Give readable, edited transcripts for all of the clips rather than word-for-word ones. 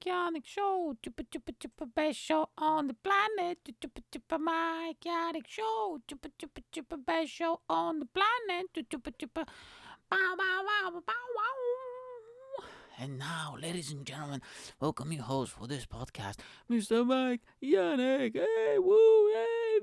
Mike Yanek show. Chupa chupa chupa best show on the planet. Chupa chupa Mike Yanek show. Chupa chupa chupa best show on the planet. Chupa chupa bow bow wow bow wow. And now, ladies and gentlemen, welcome your host for this podcast, Mr. Mike Yanek. Hey, woo, hey,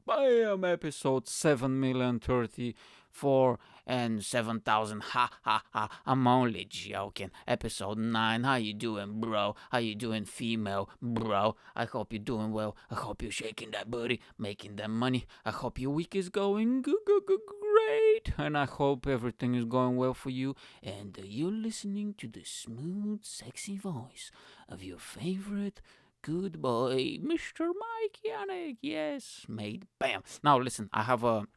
bam, episode 7,034 and 7,000. Ha ha ha. I'm only joking. Episode 9. How you doing, bro? How you doing, female, bro? I hope you're doing well. I hope you're shaking that booty, making that money. I hope your week is going great. And I hope everything is going well for you. And you're listening to the smooth, sexy voice of your favorite good boy, Mr. Mike Yanek. Yes, mate. Bam. Now listen, I have a.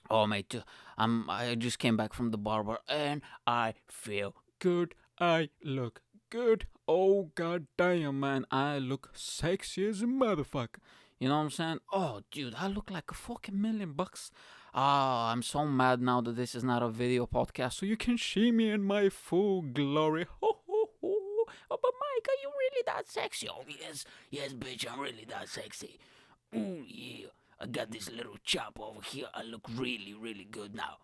Oh, mate, I just came back from the barber and I feel good. I look good. Oh, god damn, man. I look sexy as a motherfucker. You know what I'm saying? Oh, dude, I look like a fucking $1,000,000. Ah, I'm so mad now that this is not a video podcast, so you can see me in my full glory. Ho, ho, ho. Oh, but Mike, are you really that sexy? Oh, yes, bitch, I'm really that sexy. Ooh, yeah. I got this little chop over here. I look really, really good now.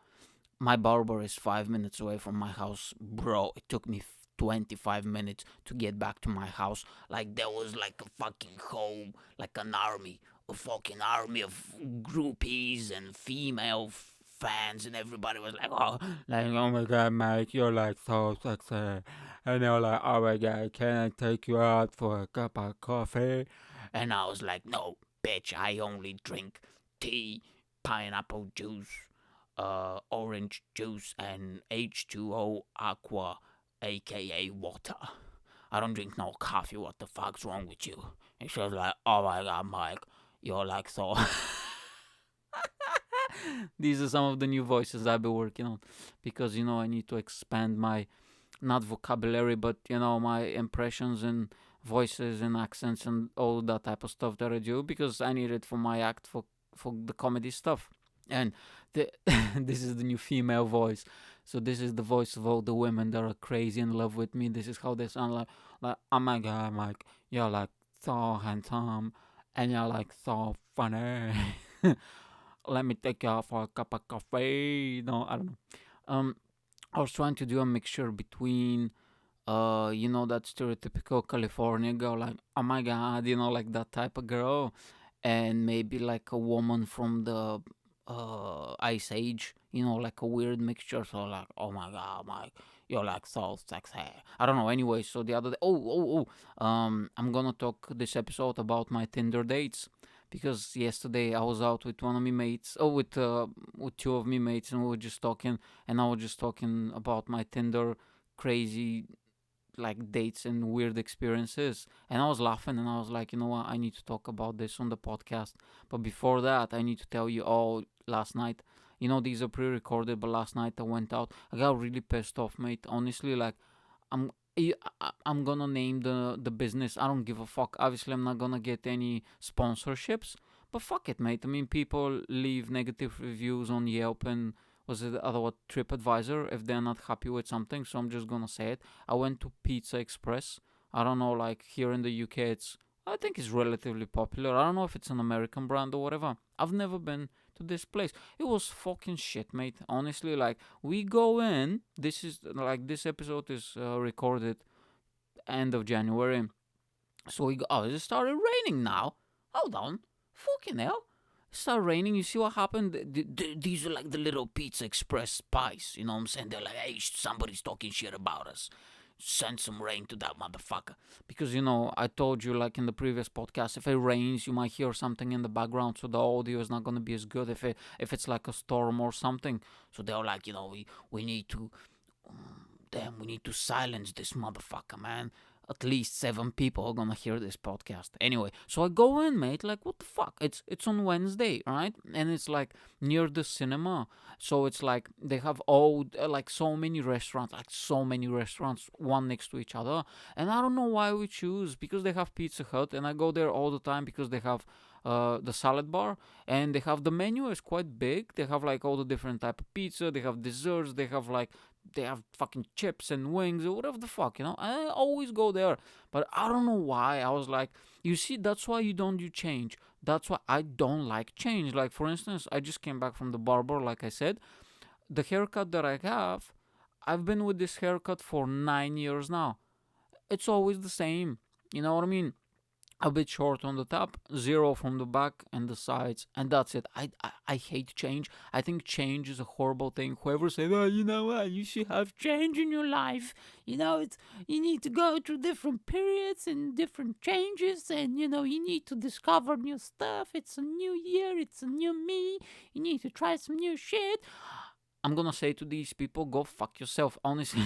My barber is 5 minutes away from my house. Bro, it took me 25 minutes to get back to my house. Like there was like a fucking home, like an army, a fucking army of groupies and female fans, and everybody was like, oh my god, Mike, you're like so sexy. And they were like, oh my god, can I take you out for a cup of coffee? And I was like, no, bitch, I only drink tea, pineapple juice, orange juice, and H2O aqua, aka water. I don't drink no coffee. What the fuck's wrong with you? And she was like, oh my god, Mike, you're like so. These are some of the new voices I've been working on because I need to expand my not vocabulary but my impressions and voices and accents and all that type of stuff that I do because I need it for my act for the comedy stuff. And the this is the new female voice. So this is the voice of all the women that are crazy in love with me. This is how they sound like oh my god, Mike, you're like so handsome and you're like so funny. Let me take you out for a cup of coffee. No, I don't know. I was trying to do a mixture between that stereotypical California girl, like, oh my god, like that type of girl, and maybe like a woman from the Ice Age, like a weird mixture. So, like, oh my god, Mike, you're like so sexy. I don't know. Anyway, so the other day, I'm gonna talk this episode about my Tinder dates because yesterday I was out with one of my mates, with two of my mates, and we were just talking, and I was just talking about my Tinder crazy like dates and weird experiences, and I was laughing and I was like, you know what, I need to talk about this on the podcast. But before that, I need to tell you all, last night, these are pre-recorded, but last night I went out. I got really pissed off, mate, honestly. Like, i'm I'm gonna name the business. I don't give a fuck. Obviously, I'm not gonna get any sponsorships, but fuck it, mate. I mean, people leave negative reviews on Yelp and was it other what TripAdvisor if they're not happy with something. So I'm just gonna say it. I went to Pizza Express. I don't know, like here in the UK, I think it's relatively popular. I don't know if it's an American brand or whatever. I've never been to this place. It was fucking shit, mate. Honestly, like we go in. This episode is recorded end of January. So we go. Oh, it started raining now. Hold on, fucking hell. It started raining. You see what happened? These are like the little Pizza Express spies. You know what I'm saying? They're like, hey, somebody's talking shit about us. Send some rain to that motherfucker. Because, I told you, like in the previous podcast, if it rains, you might hear something in the background, so the audio is not going to be as good if it's like a storm or something. So they're like, we need to, we need to silence this motherfucker, man. At least 7 people are gonna hear this podcast. Anyway, so I go in, mate, like, what the fuck? It's on Wednesday, right? And it's like near the cinema. So it's like they have like so many restaurants, one next to each other. And I don't know why we choose, because they have Pizza Hut, and I go there all the time because they have the salad bar, and they have the menu is quite big. They have like all the different type of pizza. They have desserts. They have like they have fucking chips and wings or whatever the fuck, I always go there. But I don't know why. I was like, you see, that's why you don't do change. That's why I don't like change. Like, for instance, I just came back from the barber, like I said. The haircut that I have, I've been with this haircut for 9 years now. It's always the same. You know what I mean? A bit short on the top, zero from the back and the sides, and that's it. I hate change. I think change is a horrible thing. Whoever said, "Oh, you know what? You should have change in your life. It's you need to go through different periods and different changes, and you need to discover new stuff. It's a new year. It's a new me. You need to try some new shit." I'm gonna say to these people, go fuck yourself. Honestly.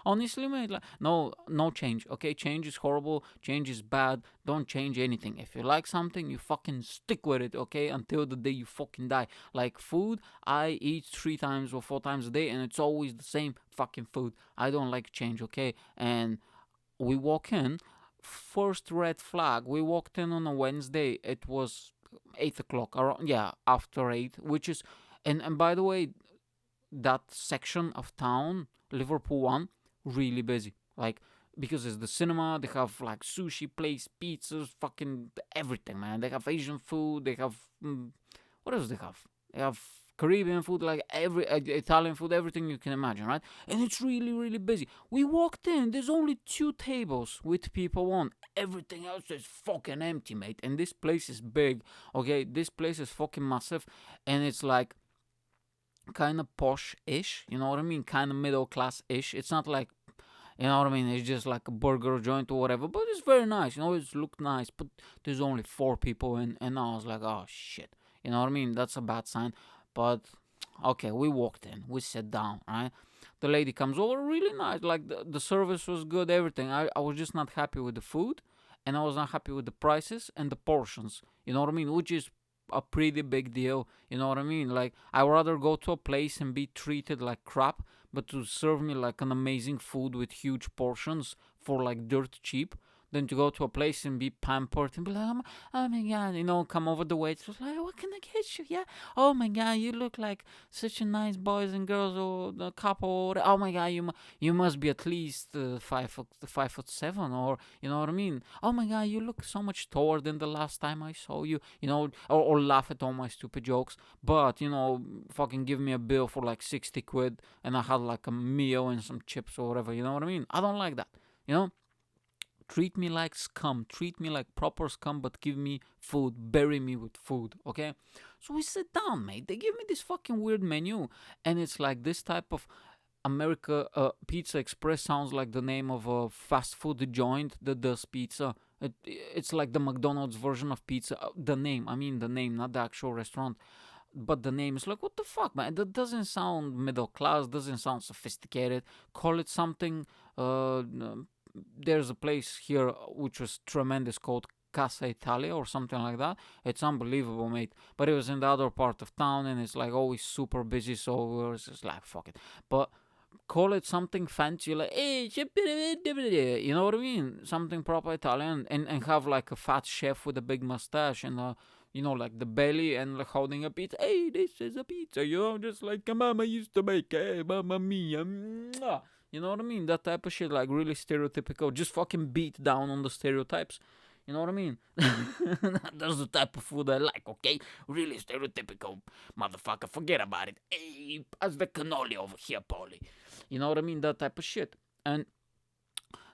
Honestly, mate, like, no change. Okay, change is horrible. Change is bad. Don't change anything. If you like something, you fucking stick with it. Okay, until the day you fucking die. Like food, I eat 3 times or 4 times a day, and it's always the same fucking food. I don't like change. Okay, and we walk in. First red flag. We walked in on a Wednesday. It was 8 o'clock. Around, yeah, after 8, which is, and by the way, that section of town, Liverpool one, really busy. Like, because it's the cinema, they have like sushi place, pizzas, fucking everything, man. They have Asian food, they have what else they have? They have Caribbean food, like every Italian food, everything you can imagine, right? And it's really, really busy. We walked in, there's only 2 tables with people on. Everything else is fucking empty, mate. And this place is big, okay? This place is fucking massive, and it's like kind of posh-ish, you know what I mean? Kind of middle class-ish. It's not like, you know what I mean? It's just like a burger joint or whatever, but it's very nice. It's looked nice, but there's only 4 people in, and I was like, oh shit. You know what I mean? That's a bad sign. But okay, we walked in, we sat down, right? The lady comes over, really nice. Like the service was good, everything. I was just not happy with the food, and I was not happy with the prices and the portions. You know what I mean? Which is a pretty big deal. You know what I mean? Like, I would rather go to a place and be treated like crap, but to serve me like an amazing food with huge portions for like dirt cheap, than to go to a place and be pampered and be like, oh my god, come over the waitress, like, what can I get you? Yeah, oh my god, you look like such a nice boys and girls or a couple. Oh my god, you must be at least 5'7", or you know what I mean? Oh my god, you look so much taller than the last time I saw you. Or laugh at all my stupid jokes, but fucking give me a bill for like 60 quid and I had like a meal and some chips or whatever. You know what I mean? I don't like that. Treat me like scum, treat me like proper scum, but give me food, bury me with food, okay? So we sit down, mate. They give me this fucking weird menu, and it's like this type of Pizza Express sounds like the name of a fast food joint that does pizza. It's like the McDonald's version of pizza. The name, not the actual restaurant. But the name is like, what the fuck, man? That doesn't sound middle class, doesn't sound sophisticated. Call it something. There's a place here which was tremendous called Casa Italia or something like that. It's unbelievable, mate. But it was in the other part of town and it's like always super busy, so we were just like, fuck it. But call it something fancy, like, hey, you know what I mean? Something proper Italian, and have like a fat chef with a big mustache and like the belly and like holding a pizza. Hey, this is a pizza, just like mama used to make. Hey, mamma mia. Mwah. You know what I mean? That type of shit, like really stereotypical. Just fucking beat down on the stereotypes. You know what I mean? That's the type of food I like, okay? Really stereotypical. Motherfucker, forget about it. Hey, pass the cannoli over here, Polly. You know what I mean? That type of shit. And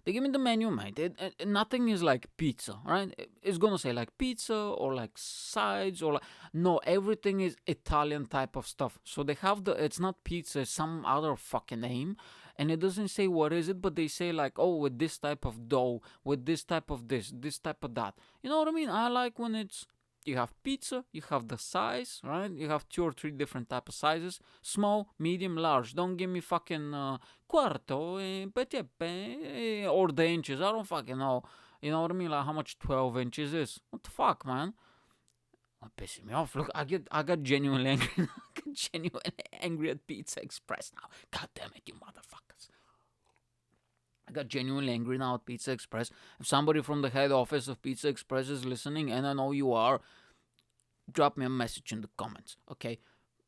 they give me the menu, mate. Nothing is like pizza, right? It's gonna say like pizza or like sides or like, no, everything is Italian type of stuff. So they have it's not pizza, it's some other fucking name. And it doesn't say what is it, but they say like, oh, with this type of dough, with this type of this type of that. You know what I mean? I like when you have pizza, you have the size, right? You have 2 or 3 different type of sizes: small, medium, large. Don't give me fucking quarto, or the inches. I don't fucking know. You know what I mean? Like how much 12 inches is? What the fuck, man? That pissing me off. Look, I got genuinely angry. I got genuinely angry at Pizza Express now. God damn it, you motherfuckers. I got genuinely angry now at Pizza Express. If somebody from the head office of Pizza Express is listening, and I know you are, drop me a message in the comments, okay?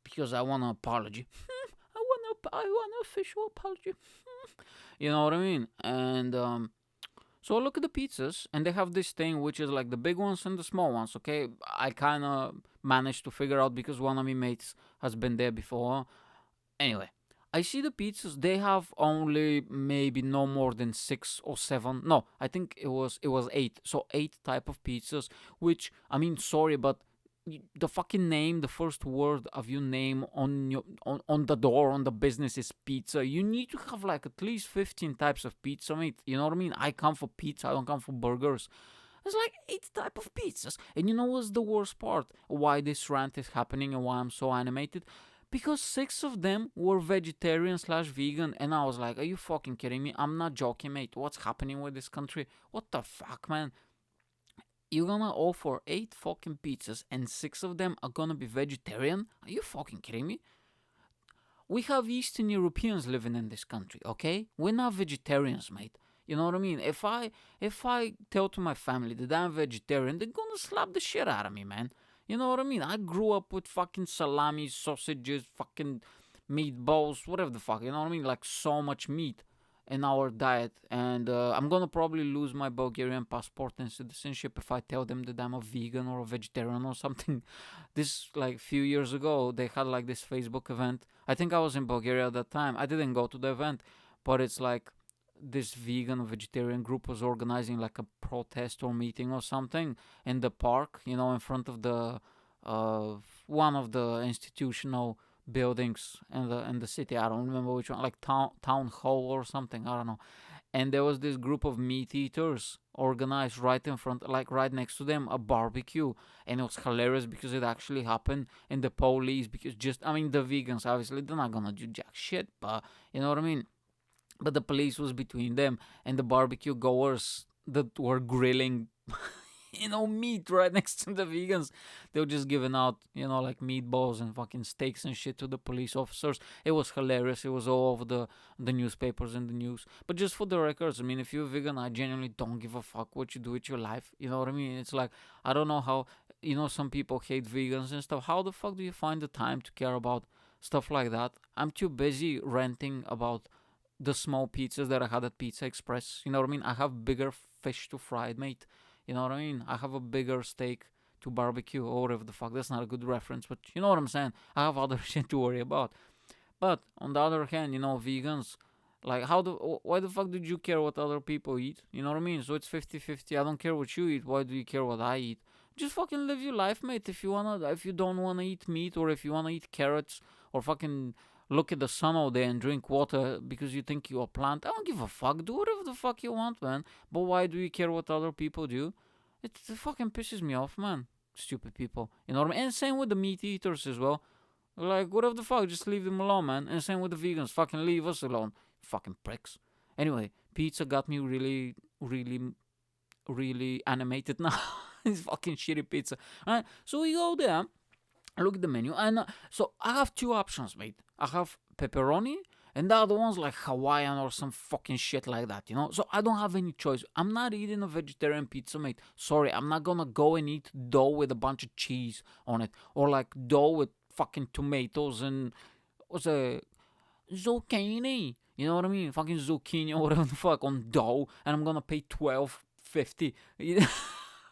because I want an apology. I want an official apology. You know what I mean? And so I look at the pizzas, and they have this thing which is like the big ones and the small ones. Okay, I kind of managed to figure out because one of my mates has been there before. Anyway, I see the pizzas. They have only maybe no more than 6 or 7. No, I think it was 8. So 8 type of pizzas. Which, I mean, sorry, but the fucking name, the first word of your name on the door on the business is pizza. You need to have like at least 15 types of pizza, mate. You know what I mean? I come for pizza. I don't come for burgers. There's like 8 type of pizzas. And you know what's the worst part? Why this rant is happening and why I'm so animated? Because 6 of them were vegetarian slash vegan, and I was like, are you fucking kidding me? I'm not joking, mate. What's happening with this country? What the fuck, man? You're gonna offer 8 fucking pizzas and 6 of them are gonna be vegetarian? Are you fucking kidding me? We have Eastern Europeans living in this country, okay? We're not vegetarians, mate. You know what I mean? If I tell to my family that I'm vegetarian, they're gonna slap the shit out of me, man. You know what I mean? I grew up with fucking salami, sausages, fucking meatballs, whatever the fuck. You know what I mean? Like so much meat in our diet, and I'm gonna probably lose my Bulgarian passport and citizenship if I tell them that I'm a vegan or a vegetarian or something. This like few years ago, they had like this Facebook event. I think I was in Bulgaria at that time. I didn't go to the event, but it's like this vegan or vegetarian group was organizing like a protest or meeting or something in the park, in front of the one of the institutional buildings in the city. I don't remember which one, like town hall or something. I don't know. And there was this group of meat eaters organized right in front, like right next to them, a barbecue, and it was hilarious because it actually happened. And the police, because I mean, the vegans obviously they're not gonna do jack shit, but you know what I mean. But the police was between them and the barbecue goers that were grilling meat right next to the vegans. They were just giving out, like meatballs and fucking steaks and shit to the police officers. It was hilarious. It was all over the newspapers and the news. But just for the records, I mean, if you're vegan, I genuinely don't give a fuck what you do with your life. You know what I mean? It's like, I don't know how, some people hate vegans and stuff. How the fuck do you find the time to care about stuff like that? I'm too busy ranting about the small pizzas that I had at Pizza Express. You know what I mean? I have bigger fish to fry, mate. You know what I mean? I have a bigger steak to barbecue or whatever the fuck. That's not a good reference, but you know what I'm saying? I have other shit to worry about. But on the other hand, vegans, like, why the fuck did you care what other people eat? You know what I mean? So it's 50-50. I don't care what you eat. Why do you care what I eat? Just fucking live your life, mate. If you don't wanna eat meat, or if you wanna eat carrots, or fucking look at the sun all day and drink water because you think you're a plant, I don't give a fuck. Do whatever the fuck you want, man. But why do you care what other people do? It fucking pisses me off, man. Stupid people. You know what I mean? And same with the meat eaters as well. Like, whatever the fuck, just leave them alone, man. And same with the vegans. Fucking leave us alone. Fucking pricks. Anyway, pizza got me really, really, really animated now. It's fucking shitty pizza. Alright, so we go there. Look at the menu, and so I have 2 options, mate. I have pepperoni, and the other one's like Hawaiian or some fucking shit like that, So I don't have any choice. I'm not eating a vegetarian pizza, mate. Sorry, I'm not gonna go and eat dough with a bunch of cheese on it, or like dough with fucking tomatoes and what's a zucchini. You know what I mean? Fucking zucchini or whatever the fuck on dough, and I'm gonna pay $12.50.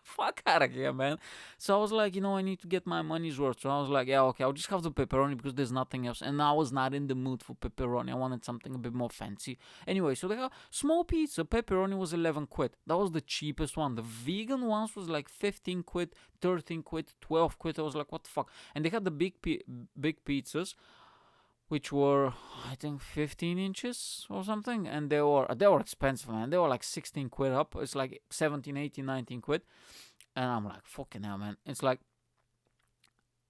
Fuck out of here, man. So I was like, I need to get my money's worth. So I was like, yeah, okay, I'll just have the pepperoni because there's nothing else. And I was not in the mood for pepperoni. I wanted something a bit more fancy. Anyway, so they got small pizza. Pepperoni was 11 quid. That was the cheapest one. The vegan ones was like 15 quid, 13 quid, 12 quid. I was like, what the fuck? And they had the big pizzas, which were, I think, 15 inches or something, and they were expensive, man. They were like 16 quid up. It's like 17, 18, 19 quid, and I'm like, fucking hell, man. It's like,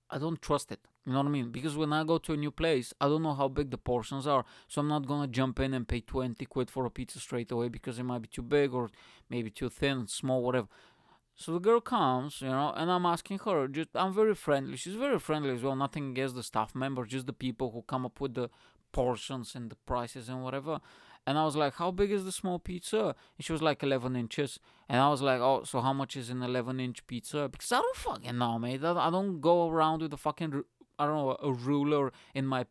I don't trust it. You know what I mean? Because when I go to a new place, I don't know how big the portions are, so I'm not gonna jump in and pay 20 quid for a pizza straight away because it might be too big or maybe too thin, small, whatever. So the girl comes, and I'm asking her. I'm very friendly. She's very friendly as well. Nothing against the staff member, just the people who come up with the portions and the prices and whatever. And I was like, how big is the small pizza? And she was like 11 inches. And I was like, oh, so how much is an 11-inch pizza? Because I don't fucking know, mate. I don't go around with a fucking I don't know, a ruler in my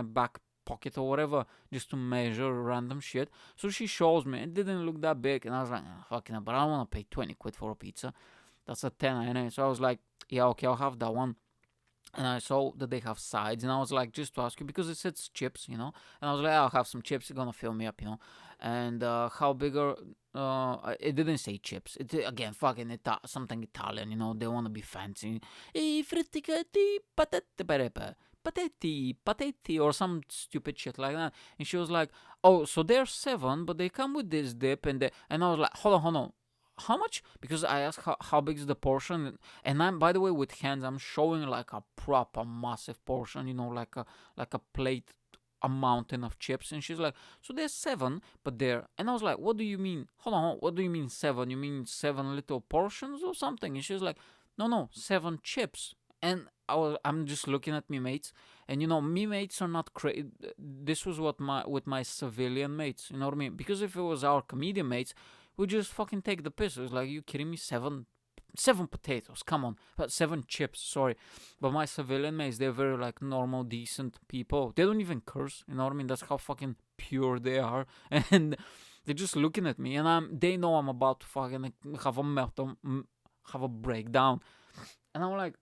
back pocket or whatever, just to measure random shit. So she shows me. It didn't look that big, and I was like, fucking hell, but I don't want to pay 20 quid for a pizza. That's a 10, I know. So I was like, yeah, okay, I'll have that one. And I saw that they have sides, and I was like, just to ask you, because it says chips. And I was like, I'll have some chips, you're gonna fill me up. And how big are, it didn't say chips. It again, fucking something Italian. They want to be fancy. Frittati, patati, or some stupid shit like that. And she was like, oh, so they're 7, but they come with this dip, and I was like, hold on, how much? Because I asked how big is the portion, and I'm, by the way, with hands, I'm showing like a proper massive portion, like a plate, a mountain of chips. And she's like, so there's 7, but there. And I was like, what do you mean? Hold on, what do you mean 7? You mean 7 little portions or something? And she's like, no, 7 chips. And I'm just looking at me mates, and me mates are not crazy. This was with my civilian mates, you know what I mean? Because if it was our comedian mates, we just fucking take the piss. It was like, you kidding me? 7 potatoes, come on. But 7 chips, sorry. But my civilian mates, they're very like normal, decent people. They don't even curse, you know what I mean? That's how fucking pure they are. And they're just looking at me, and they know I'm about to fucking have a meltdown, have a breakdown. And I'm like,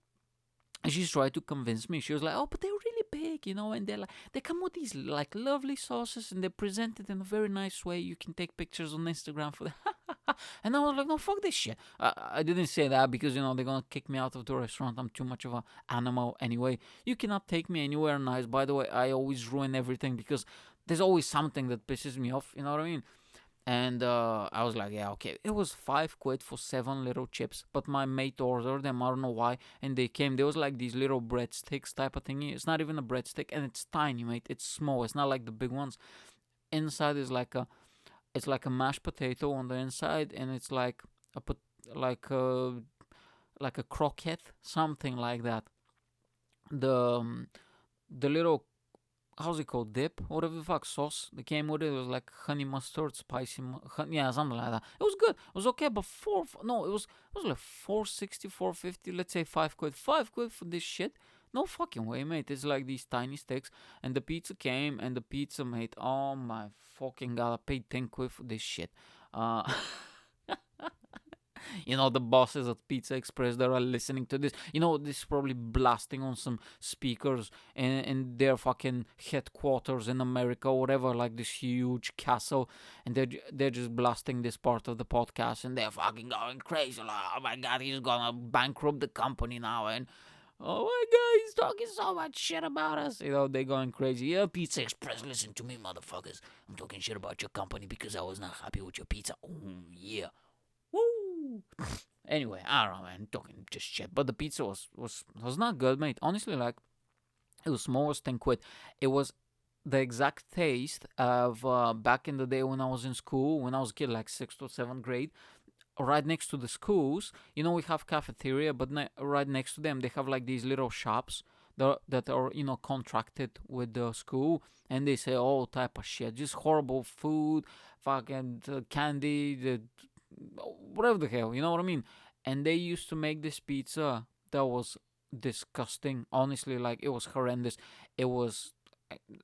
and she's trying to convince me. She was like, oh, but they're really big, and they come with these like lovely sauces, and they're presented in a very nice way. You can take pictures on Instagram for that. And I was like, no, fuck this shit. I didn't say that because, they're going to kick me out of the restaurant. I'm too much of an animal anyway. You cannot take me anywhere nice. By the way, I always ruin everything because there's always something that pisses me off. You know what I mean? And I was like, yeah, okay. It was 5 quid for 7 little chips, but my mate ordered them. I don't know why. And they came. There was like these little breadsticks type of thingy. It's not even a breadstick, and it's tiny, mate. It's small. It's not like the big ones. Inside is it's like a mashed potato on the inside, and it's like like a like a croquette, something like that. The little, how's it called, dip, whatever the fuck, sauce that came with it. It was like honey mustard, spicy, yeah, something like that. It was good, it was okay, but no, it was like 460, 450, let's say 5 quid for this shit. No fucking way, mate. It's like these tiny sticks, and the pizza came, and the pizza, mate, oh my fucking god, I paid 10 quid for this shit. uh the bosses at Pizza Express that are listening to this, this is probably blasting on some speakers in their fucking headquarters in America or whatever, like this huge castle, and they're just blasting this part of the podcast, and they're fucking going crazy. Like, oh my god, he's gonna bankrupt the company now, and oh my god, he's talking so much shit about us. They're going crazy. Yeah, Pizza Express, listen to me, motherfuckers. I'm talking shit about your company because I was not happy with your pizza. Oh, yeah. Woo! Anyway, I don't know, man. Talking just shit. But the pizza was not good, mate. Honestly, like, it was small as 10 quid. It was the exact taste of back in the day when I was in school, when I was a kid, like 6th or 7th grade. Right next to the schools, we have cafeteria, but right next to them, they have like these little shops that are, contracted with the school, and they say all type of shit, just horrible food, fucking candy, whatever the hell, you know what I mean? And they used to make this pizza that was disgusting. Honestly, like, it was horrendous. It was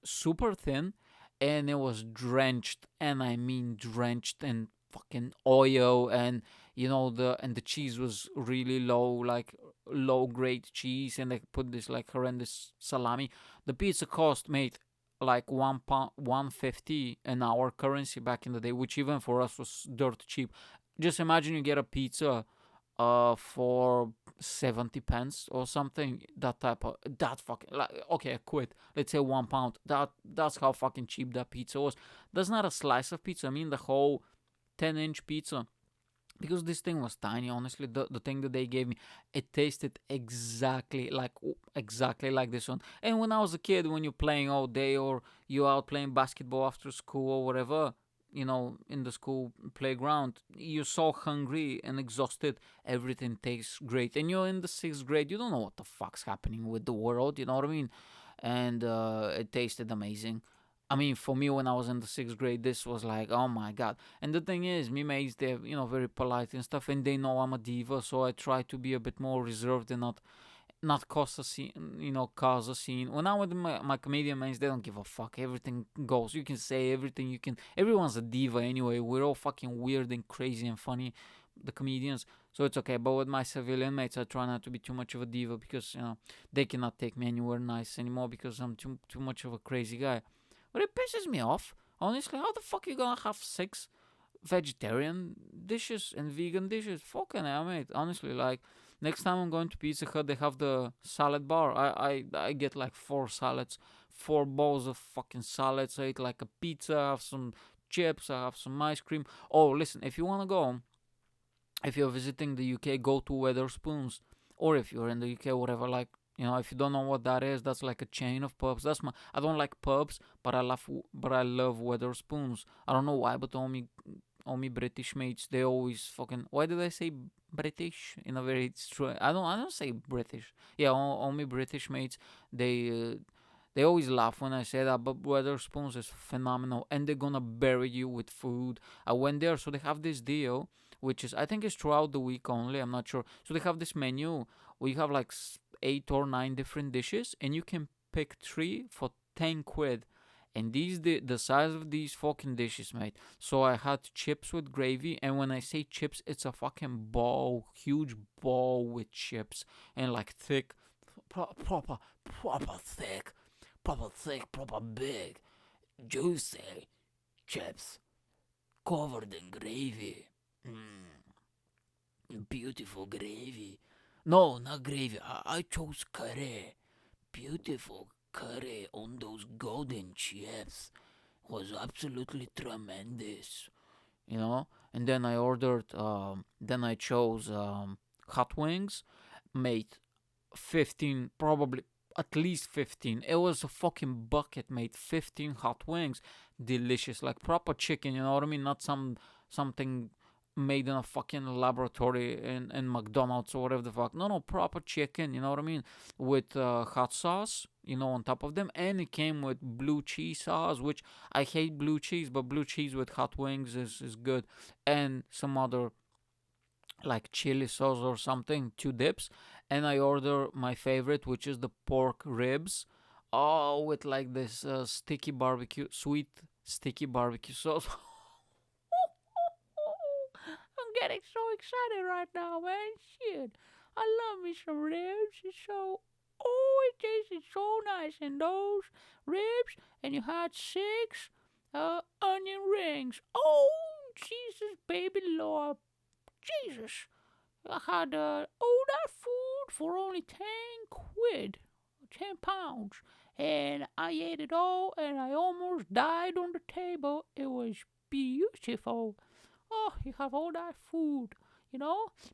super thin, and it was drenched, and I mean drenched in fucking oil, and the cheese was really low, like low grade cheese, and they put this like horrendous salami. The pizza cost, mate, like £1, 150 in our currency back in the day, which even for us was dirt cheap. Just imagine you get a pizza for 70 pence or something, that fucking, like, okay, I quit, let's say £1. That's how fucking cheap that pizza was. That's not a slice of pizza, I mean the whole 10-inch pizza. Because this thing was tiny, honestly, the thing that they gave me, it tasted exactly like this one. And when I was a kid, when you're playing all day, or you're out playing basketball after school or whatever, in the school playground, you're so hungry and exhausted, everything tastes great. And you're in the 6th grade, you don't know what the fuck's happening with the world, you know what I mean? And it tasted amazing. I mean, for me, when I was in the 6th grade, this was like, oh my god. And the thing is, me mates, they're, very polite and stuff, and they know I'm a diva, so I try to be a bit more reserved and not not cause a scene, cause a scene. When I'm with my comedian mates, they don't give a fuck. Everything goes. You can say everything. You can. Everyone's a diva anyway. We're all fucking weird and crazy and funny, the comedians. So it's okay. But with my civilian mates, I try not to be too much of a diva because they cannot take me anywhere nice anymore because I'm too much of a crazy guy. But it pisses me off. Honestly, how the fuck you gonna have 6 vegetarian dishes and vegan dishes? Fucking hell, mate. Honestly, like next time I'm going to Pizza Hut, they have the salad bar. I get like 4 salads, 4 bowls of fucking salads. I eat like a pizza, I have some chips, I have some ice cream. Oh, listen, if you wanna go, if you're visiting the UK, go to Weatherspoons, or if you're in the UK, whatever. Like if you don't know what that is, that's like a chain of pubs. I don't like pubs, but I love Weatherspoons. I don't know why, but all me British mates, they always fucking. Why did I say British in a very strange? I don't say British. Yeah, all me British mates, they. They always laugh when I say that, but Weatherspoons is phenomenal, and they're gonna bury you with food. I went there, so they have this deal, which is I think it's throughout the week only. I'm not sure. So they have this menu where you have like 8 or 9 different dishes, and you can pick 3 for 10 quid. And the size of these fucking dishes, mate. So I had chips with gravy, and when I say chips, it's a fucking bowl, huge bowl with chips, and like thick, proper thick, proper big, juicy chips covered in gravy. Beautiful gravy. No, not gravy. I chose curry. Beautiful curry on those golden chips was absolutely tremendous. And then I ordered. Then I chose hot wings. Made 15, probably at least 15. It was a fucking bucket, made 15 hot wings. Delicious, like proper chicken, you know what I mean? Not something made in a fucking laboratory in McDonald's or whatever the fuck. No, proper chicken, you know what I mean? With hot sauce, on top of them. And it came with blue cheese sauce, which I hate blue cheese, but blue cheese with hot wings is good. And some other like chili sauce or something, 2 dips, and I order my favorite, which is the pork ribs. Oh, with like this sticky barbecue, sweet sticky barbecue sauce. I'm getting so excited right now, man. Shit, I love me some ribs. It's so it tasted so nice, and those ribs, and you had 6 onion rings. Oh, Jesus, baby Lord, Jesus. I had all that food for only 10 quid, 10 pounds, and I ate it all, and I almost died on the table. It was beautiful. Oh, you have all that food,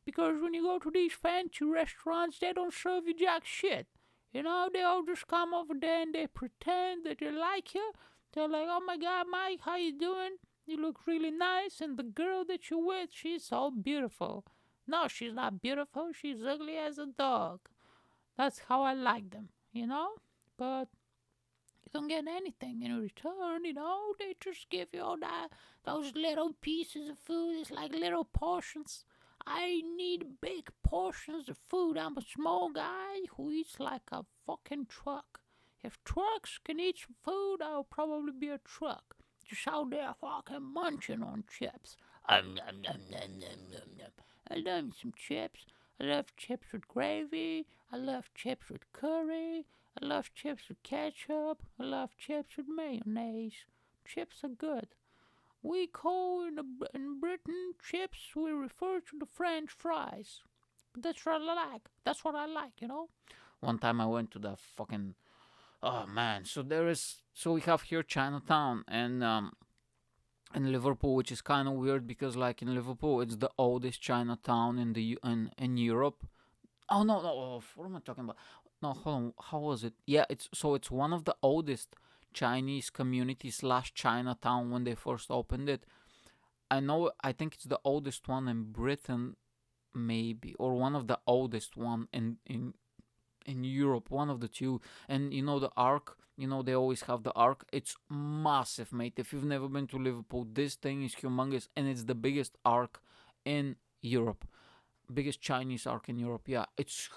because when you go to these fancy restaurants, they don't serve you jack shit. They all just come over there and they pretend that they like you. They're like, "Oh my God, Mike, how you doing? You look really nice, and the girl that you're with, she's so beautiful." No, she's not beautiful. She's ugly as a dog. That's how I like them, But you don't get anything in return, They just give you all those little pieces of food. It's like little portions. I need big portions of food. I'm a small guy who eats like a fucking truck. If trucks can eat some food, I'll probably be a truck. Just out there fucking munching on chips. Nom, nom, nom, nom, nom, nom. I love some chips. I love chips with gravy. I love chips with curry. I love chips with ketchup. I love chips with mayonnaise. Chips are good. We call in Britain chips, we refer to the French fries. But that's what I like. That's what I like, One time I went to the fucking. Oh man, so we have here Chinatown and in Liverpool, which is kind of weird because like in Liverpool, it's the oldest Chinatown in Europe. Oh no, what am I talking about? No, hold on. How was it? Yeah, it's one of the oldest Chinese communities slash Chinatown when they first opened it. I think it's the oldest one in Britain, maybe, or one of the oldest one in Europe, one of the two. And the Arc, they always have the Arc. It's massive, mate. If you've never been to Liverpool, this thing is humongous, and it's the biggest Arc in Europe, biggest Chinese Arc in Europe. Yeah, it's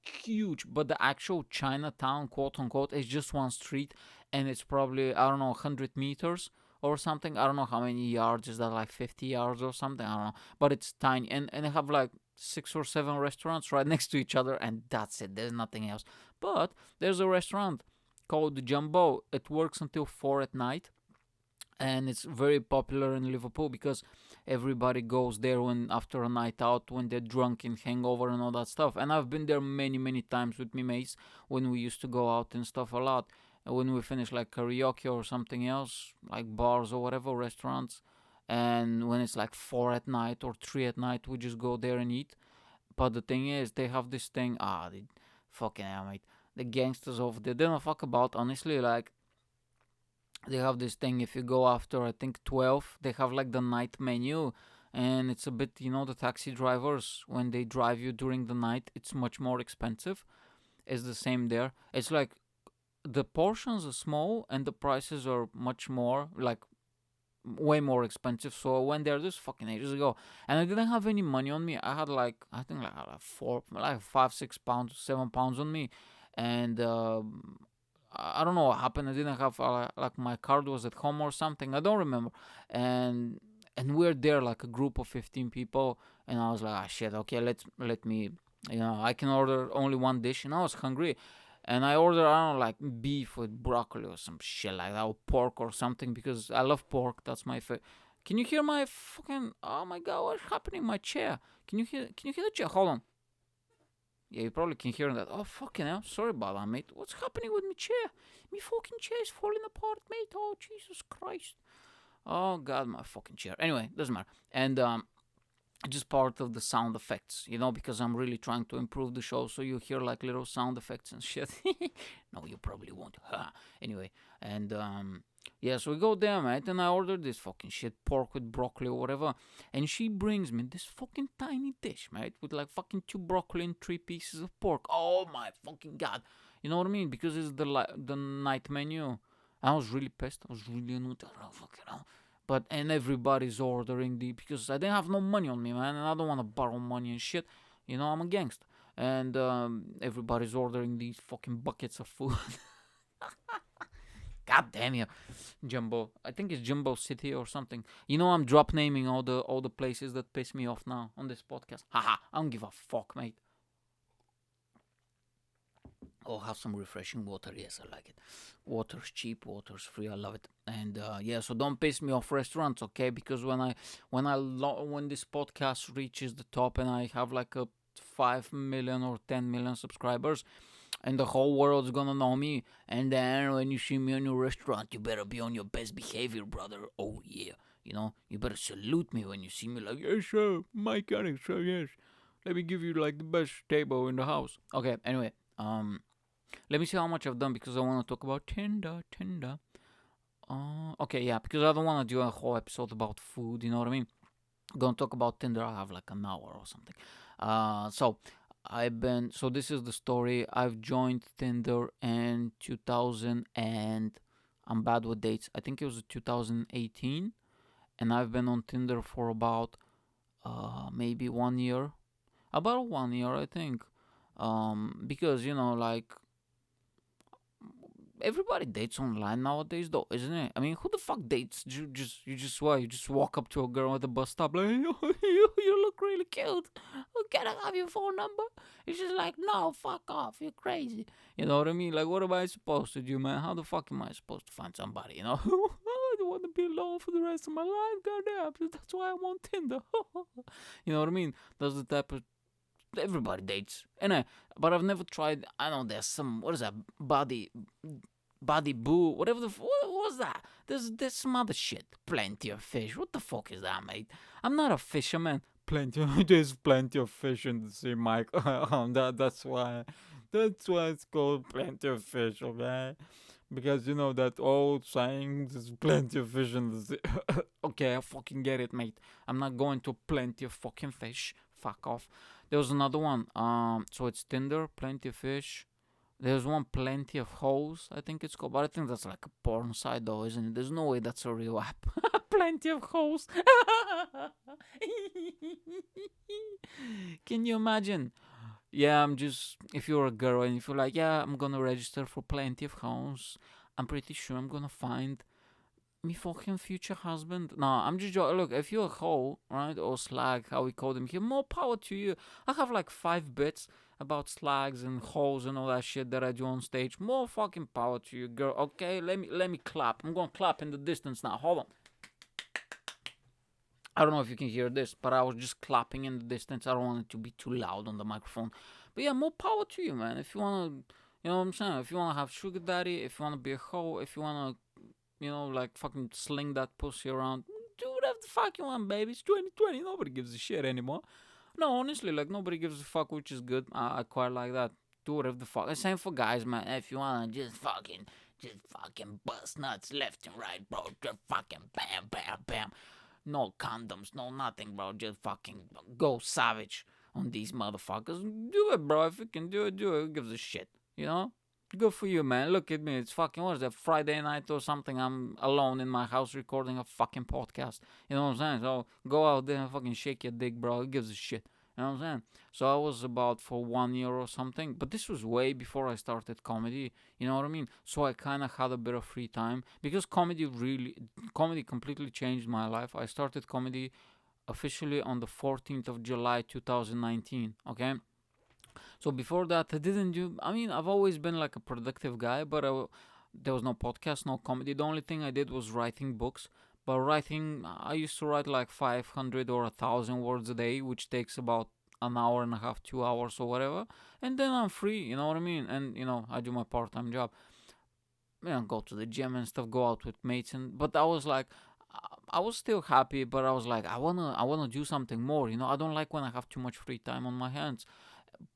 huge, but the actual Chinatown, quote unquote, is just one street, and it's probably, I don't know, 100 meters or something. I don't know how many yards is that, like 50 yards or something. I don't know, but it's tiny, and they have like 6 or 7 restaurants right next to each other, and that's it. There's nothing else. But there's a restaurant called Jumbo. It works until 4 at night, and it's very popular in Liverpool because everybody goes there when after a night out, when they're drunk and hangover and all that stuff. And I've been there many times with me mates when we used to go out and stuff a lot. And when we finish like karaoke or something else, like bars or whatever, restaurants, and when it's like 4 at night or 3 at night, we just go there and eat. But the thing is, they have this thing. They fucking hell, mate. The gangsters over there, they don't fuck about. Honestly, like they have this thing. If you go after, I think 12, they have like the night menu, and it's a bit, the taxi drivers when they drive you during the night, it's much more expensive. It's the same there. It's like the portions are small and the prices are much more, like way more expensive. So I went there this fucking ages ago, and I didn't have any money on me. I had like, I think like four, like 5, 6 pounds, 7 pounds on me, and I don't know what happened. I didn't have like my card was at home or something. I don't remember, and we're there like a group of 15 people, and I was like, ah shit, okay, let me, I can order only one dish, and I was hungry. And I ordered, I don't know, like beef with broccoli or some shit like that, or pork or something, because I love pork. That's my favorite. Can you hear my fucking? Oh my god, what's happening in my chair? Can you hear? Can you hear the chair? Hold on. Yeah, you probably can hear that. Oh fucking hell! Sorry about that, mate. What's happening with my chair? My fucking chair is falling apart, mate. Oh Jesus Christ! Oh god, my fucking chair. Anyway, doesn't matter. And just part of the sound effects, because I'm really trying to improve the show, so you hear like little sound effects and shit. No, you probably won't. Anyway, and yeah, so we go there, mate, and I ordered this fucking shit, pork with broccoli or whatever, and she brings me this fucking tiny dish, mate, with like fucking 2 broccoli and 3 pieces of pork. Oh my fucking god, you know what I mean? Because it's the night menu. I was really pissed. I was really annoyed. Fucking hell. But and everybody's ordering because I didn't have no money on me, man, and I don't want to borrow money and shit. I'm a gangster, and everybody's ordering these fucking buckets of food. God damn you, Jumbo. I think it's Jumbo City or something. I'm drop naming all the places that piss me off now on this podcast. Haha, I don't give a fuck, mate. Oh, have some refreshing water. Yes, I like it. Water's cheap, water's free. I love it. And yeah, so don't piss me off, restaurants, okay? Because when this podcast reaches the top and I have like a 5 million or 10 million subscribers, and the whole world's gonna know me. And then when you see me in your restaurant, you better be on your best behavior, brother. Oh yeah, you better salute me when you see me. Like, yes, sir, Mike Yanek, sir, yes. Let me give you like the best table in the house. Okay, anyway, let me see how much I've done because I want to talk about Tinder. Okay, yeah, because I don't want to do a whole episode about food, you know what I mean? I'm gonna talk about Tinder, I'll have like an hour or something. So this is the story. I've joined Tinder in 2000 and I'm bad with dates. I think it was 2018, and I've been on Tinder for about maybe 1 year. About 1 year, I think. Because like everybody dates online nowadays, though, isn't it? I mean, who the fuck dates? You just walk up to a girl at the bus stop like, you look really cute. Can I have your phone number? It's just like, no, fuck off. You're crazy. You know what I mean? Like, what am I supposed to do, man? How the fuck am I supposed to find somebody? I don't want to be alone for the rest of my life. Goddamn, that's why I'm on Tinder. You know what I mean? That's the type of everybody dates, but I've never tried. I know there's some, what is that, body boo, whatever what was that? There's some other shit. Plenty of fish. What the fuck is that, mate? I'm not a fisherman. There's plenty of fish in the sea, Mike. That's why it's called plenty of fish, okay? Because that old saying, there's plenty of fish in the sea. Okay, I fucking get it, mate. I'm not going to plenty of fucking fish. Fuck off. There was another one. So it's Tinder, plenty of fish. There's one, plenty of hoes, I think it's called. But I think that's like a porn site, though, isn't it? There's no way that's a real app. Plenty of hoes. Can you imagine? Yeah, I'm just, if you're a girl and if you're like, yeah, I'm gonna register for plenty of homes, I'm pretty sure I'm gonna find me fucking future husband. No, I'm just joking. Look, if you're a hoe, right, or slag, how we call them here, more power to you. I have like 5 bits about slags and hoes and all that shit that I do on stage. More fucking power to you, girl. Okay, let me clap. I'm gonna clap in the distance now. Hold on. I don't know if you can hear this, but I was just clapping in the distance. I don't want it to be too loud on the microphone. But yeah, more power to you, man. If you wanna, you know what I'm saying? If you wanna have sugar daddy, if you wanna be a hoe, if you wanna, like fucking sling that pussy around, do whatever the fuck you want, baby. It's 2020. Nobody gives a shit anymore. No, honestly, like nobody gives a fuck, which is good. I quite like that. Do whatever the fuck. The same for guys, man. If you wanna just fucking bust nuts left and right, bro. Just fucking bam, bam, bam. No condoms, no nothing, bro. Just fucking go savage on these motherfuckers. Do it, bro. If you can do it, do it. Who gives a shit? You know? Good for you, man. Look at me. It's fucking, what is that, Friday night or something? I'm alone in my house recording a fucking podcast. You know what I'm saying? So go out there and fucking shake your dick, bro. Who gives a shit? You know what I'm saying? So I was about for 1 year or something, but this was way before I started comedy. You know what I mean? So I kind of had a bit of free time because comedy completely changed my life. I started comedy officially on the 14th of July 2019. Okay, so before that, I didn't do. I mean, I've always been like a productive guy, but there was no podcast, no comedy. The only thing I did was writing books. But writing, I used to write like 500 or 1,000 words a day, which takes about an hour and a half, 2 hours or whatever. And then I'm free, you know what I mean? And I do my part-time job. Go to the gym and stuff, go out with mates, and but I was like, I was still happy, but I was like, I wanna do something more. I don't like when I have too much free time on my hands,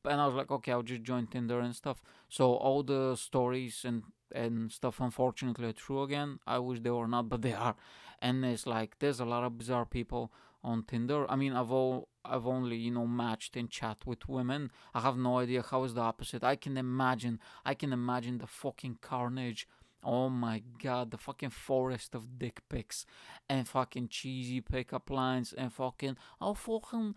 and I was like, okay, I'll just join Tinder and stuff. So all the stories and stuff, unfortunately, are true again. I wish they were not, but they are. And it's like there's a lot of bizarre people on Tinder. I mean, I've only matched in chat with women. I have no idea how is the opposite. I can imagine the fucking carnage. Oh my god, the fucking forest of dick pics and fucking cheesy pickup lines and fucking, oh fucking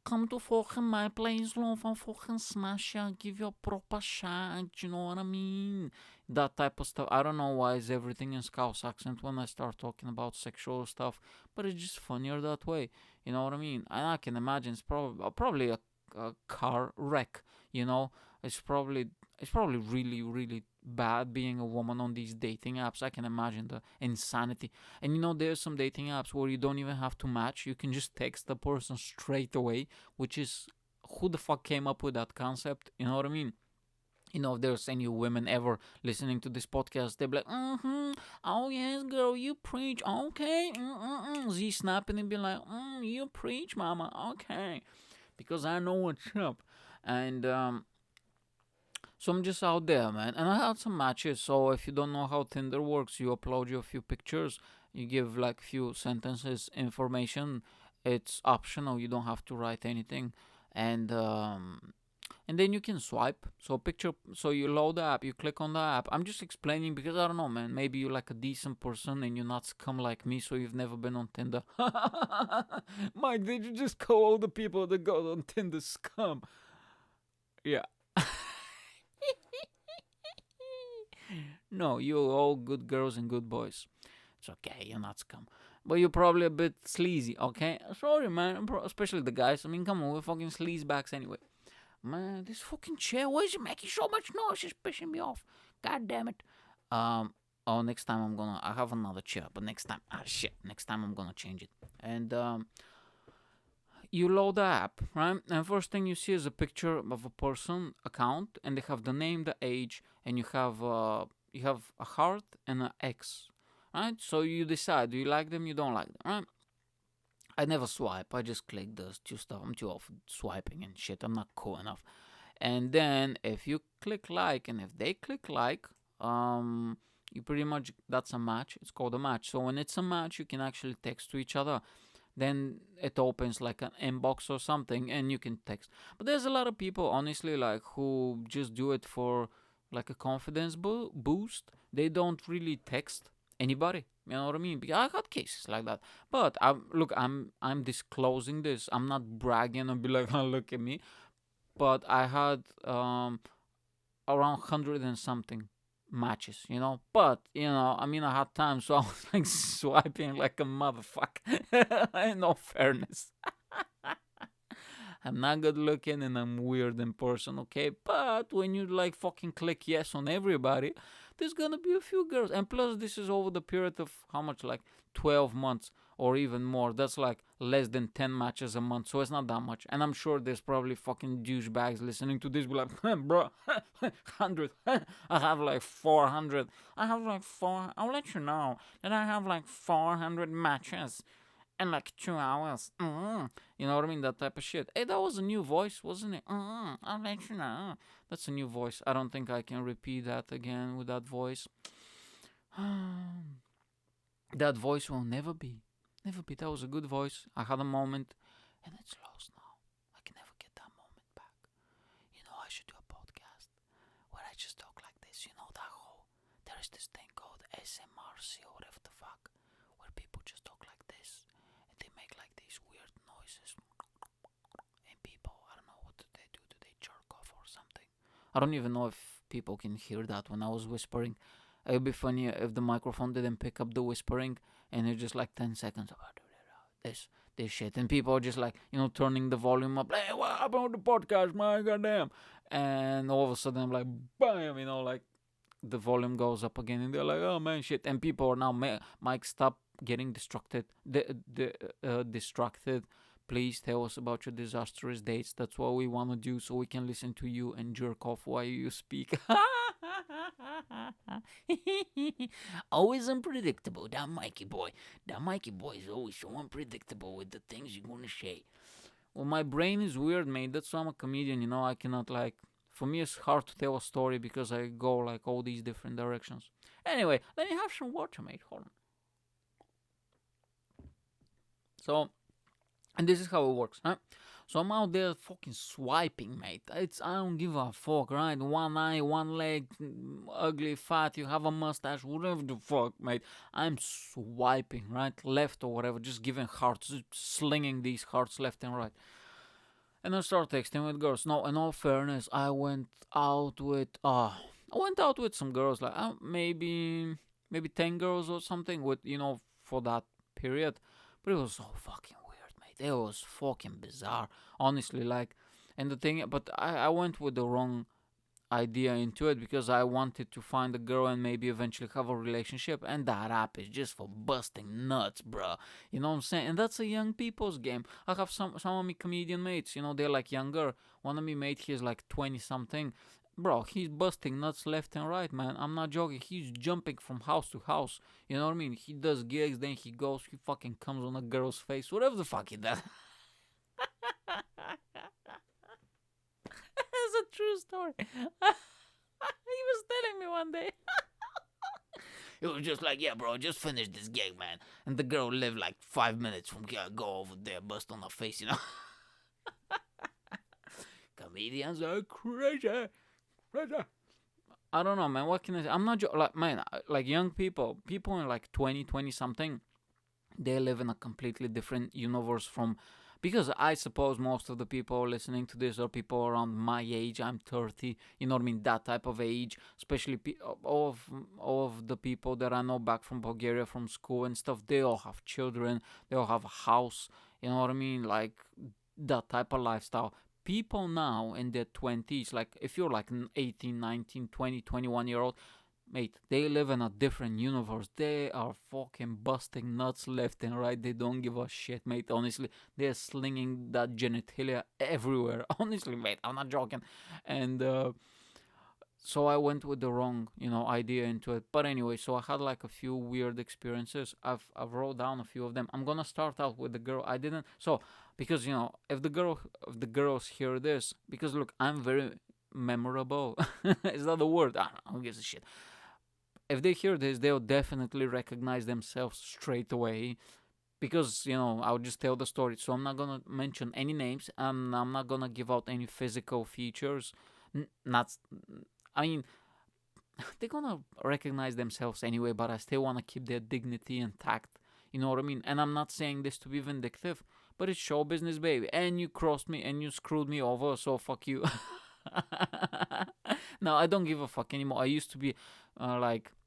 come to fucking my place, love, and fucking smash ya, give you a proper shot, you know what I mean? That type of stuff. I don't know why is everything in Scouse accent when I start talking about sexual stuff, but it's just funnier that way. You know what I mean? And I can imagine it's probably a car wreck. You know, it's probably it's probably really really bad being a woman on these dating apps. I can imagine the insanity. And there's some dating apps where you don't even have to match. You can just text the person straight away, which is, who the fuck came up with that concept? You know what I mean? If there's any women ever listening to this podcast, they're like, oh yes, girl, you preach, okay, Z snapping and be like, you preach, mama, okay, because I know what's up. And so I'm just out there, man. And I had some matches. So if you don't know how Tinder works, you upload your few pictures, you give like few sentences, information. It's optional. You don't have to write anything, and then you can swipe. So picture. So you load the app. You click on the app. I'm just explaining because I don't know, man. Maybe you're like a decent person and you're not scum like me, so you've never been on Tinder. Mike, did you just call all the people that go on Tinder scum? Yeah. No, you're all good girls and good boys. It's okay, you're not scum. But you're probably a bit sleazy, okay? Sorry, man. Especially the guys. I mean, come on, we're fucking sleazebacks anyway. Man, this fucking chair, why is it making so much noise? It's pissing me off. God damn it. Next time I have another chair, but next time, shit. Next time I'm gonna change it. And, you load the app, right? And first thing you see is a picture of a person account, and they have the name, the age, and you have a heart and an X, right? So you decide, do you like them, you don't like them, right? I never swipe. I just click those two stuff. I'm too often swiping and shit. I'm not cool enough. And then if you click like, and if they click like, you pretty much, that's a match. It's called a match. So when it's a match, you can actually text to each other. Then it opens like an inbox or something, and you can text. But there's a lot of people, honestly, like who just do it for like a confidence boost. They don't really text anybody. You know what I mean? Because I got cases like that. But I'm disclosing this. I'm not bragging and be like, oh, look at me. but I had around 100 and something matches, But, I mean, I had time, so I was like swiping like a motherfucker. In all fairness. I'm not good looking and I'm weird in person, okay? But when you like fucking click yes on everybody, there's gonna be a few girls. And plus, this is over the period of how much? Like 12 months or even more. That's like less than 10 matches a month, so it's not that much. And I'm sure there's probably fucking douchebags listening to this, be like, bro, 100. I have like 400. I have like four. I'll let you know that I have like 400 matches in like 2 hours. You know what I mean? That type of shit. Hey, that was a new voice, wasn't it? I'll let you know. That's a new voice. I don't think I can repeat that again with that voice. That voice will never be. Never be. That was a good voice. I had a moment, and it's lost now. I can never get that moment back. I should do a podcast where I just talk like this. That whole. There is this thing called SMRC or whatever the fuck, where people just talk like this, and they make like these weird noises. And people, I don't know, what do they do? Do they jerk off or something? I don't even know if people can hear that when I was whispering. It would be funny if the microphone didn't pick up the whispering and it's just like 10 seconds about this shit. And people are just like, turning the volume up. Hey, what happened with the podcast, man? Goddamn. And all of a sudden, I'm like, bam, like the volume goes up again. And they're like, oh man, shit. And people are now, Mike, stop getting distracted. Please tell us about your disastrous dates. That's what we want to do so we can listen to you and jerk off while you speak. Always unpredictable, that Mikey boy. That Mikey boy is always so unpredictable with the things you're gonna say. Well, my brain is weird, mate. That's why I'm a comedian, I cannot for me it's hard to tell a story because I go like all these different directions. Anyway, let me have some water, mate. Hold on. So, and this is how it works, huh? So I'm out there fucking swiping, mate. I don't give a fuck, right? One eye, one leg, ugly, fat, you have a mustache, whatever the fuck, mate. I'm swiping, right? Left or whatever, just giving hearts, just slinging these hearts left and right. And I start texting with girls. No, in all fairness, I went out with some girls, like maybe 10 girls or something with, for that period. But it was so fucking weird, mate. It was fucking bizarre, honestly. And the thing, but I went with the wrong idea into it because I wanted to find a girl and maybe eventually have a relationship. And that app is just for busting nuts, bro. You know what I'm saying? And that's a young people's game. I have some of my comedian mates. They're like younger. One of my mates, he's like 20 something. Bro, he's busting nuts left and right, man. I'm not joking. He's jumping from house to house. You know what I mean? He does gigs, then he fucking comes on a girl's face, whatever the fuck he does. It's a true story. He was telling me one day. It was just like, yeah, bro, just finish this gig, man. And the girl lived like 5 minutes from here. Go over there, bust on her face, Comedians are crazy. I don't know, man. What can I say? I'm not like, man, like young people in like 20 something, they live in a completely different universe from, because I suppose most of the people listening to this are people around my age. I'm 30, you know what I mean? That type of age, especially all of the people that I know back from Bulgaria, from school and stuff, they all have children, they all have a house, you know what I mean? Like that type of lifestyle. People now in their 20s, like if you're like 18, 19, 20, 21-year-old, mate, they live in a different universe. They are fucking busting nuts left and right. They don't give a shit, mate. Honestly, they're slinging that genitalia everywhere. Honestly, mate, I'm not joking. And so I went with the wrong, idea into it. But anyway, so I had like a few weird experiences. I've wrote down a few of them. I'm gonna start out with the girl. I didn't. So because if the girls hear this, because look, I'm very memorable. Is that the word? I don't know. Who gives a shit? If they hear this, they'll definitely recognize themselves straight away. Because I'll just tell the story. So I'm not gonna mention any names, and I'm not gonna give out any physical features. Not. I mean, they're gonna recognize themselves anyway, but I still wanna keep their dignity intact. You know what I mean? And I'm not saying this to be vindictive, but it's show business, baby. And you crossed me and you screwed me over, so fuck you. No, I don't give a fuck anymore. I used to be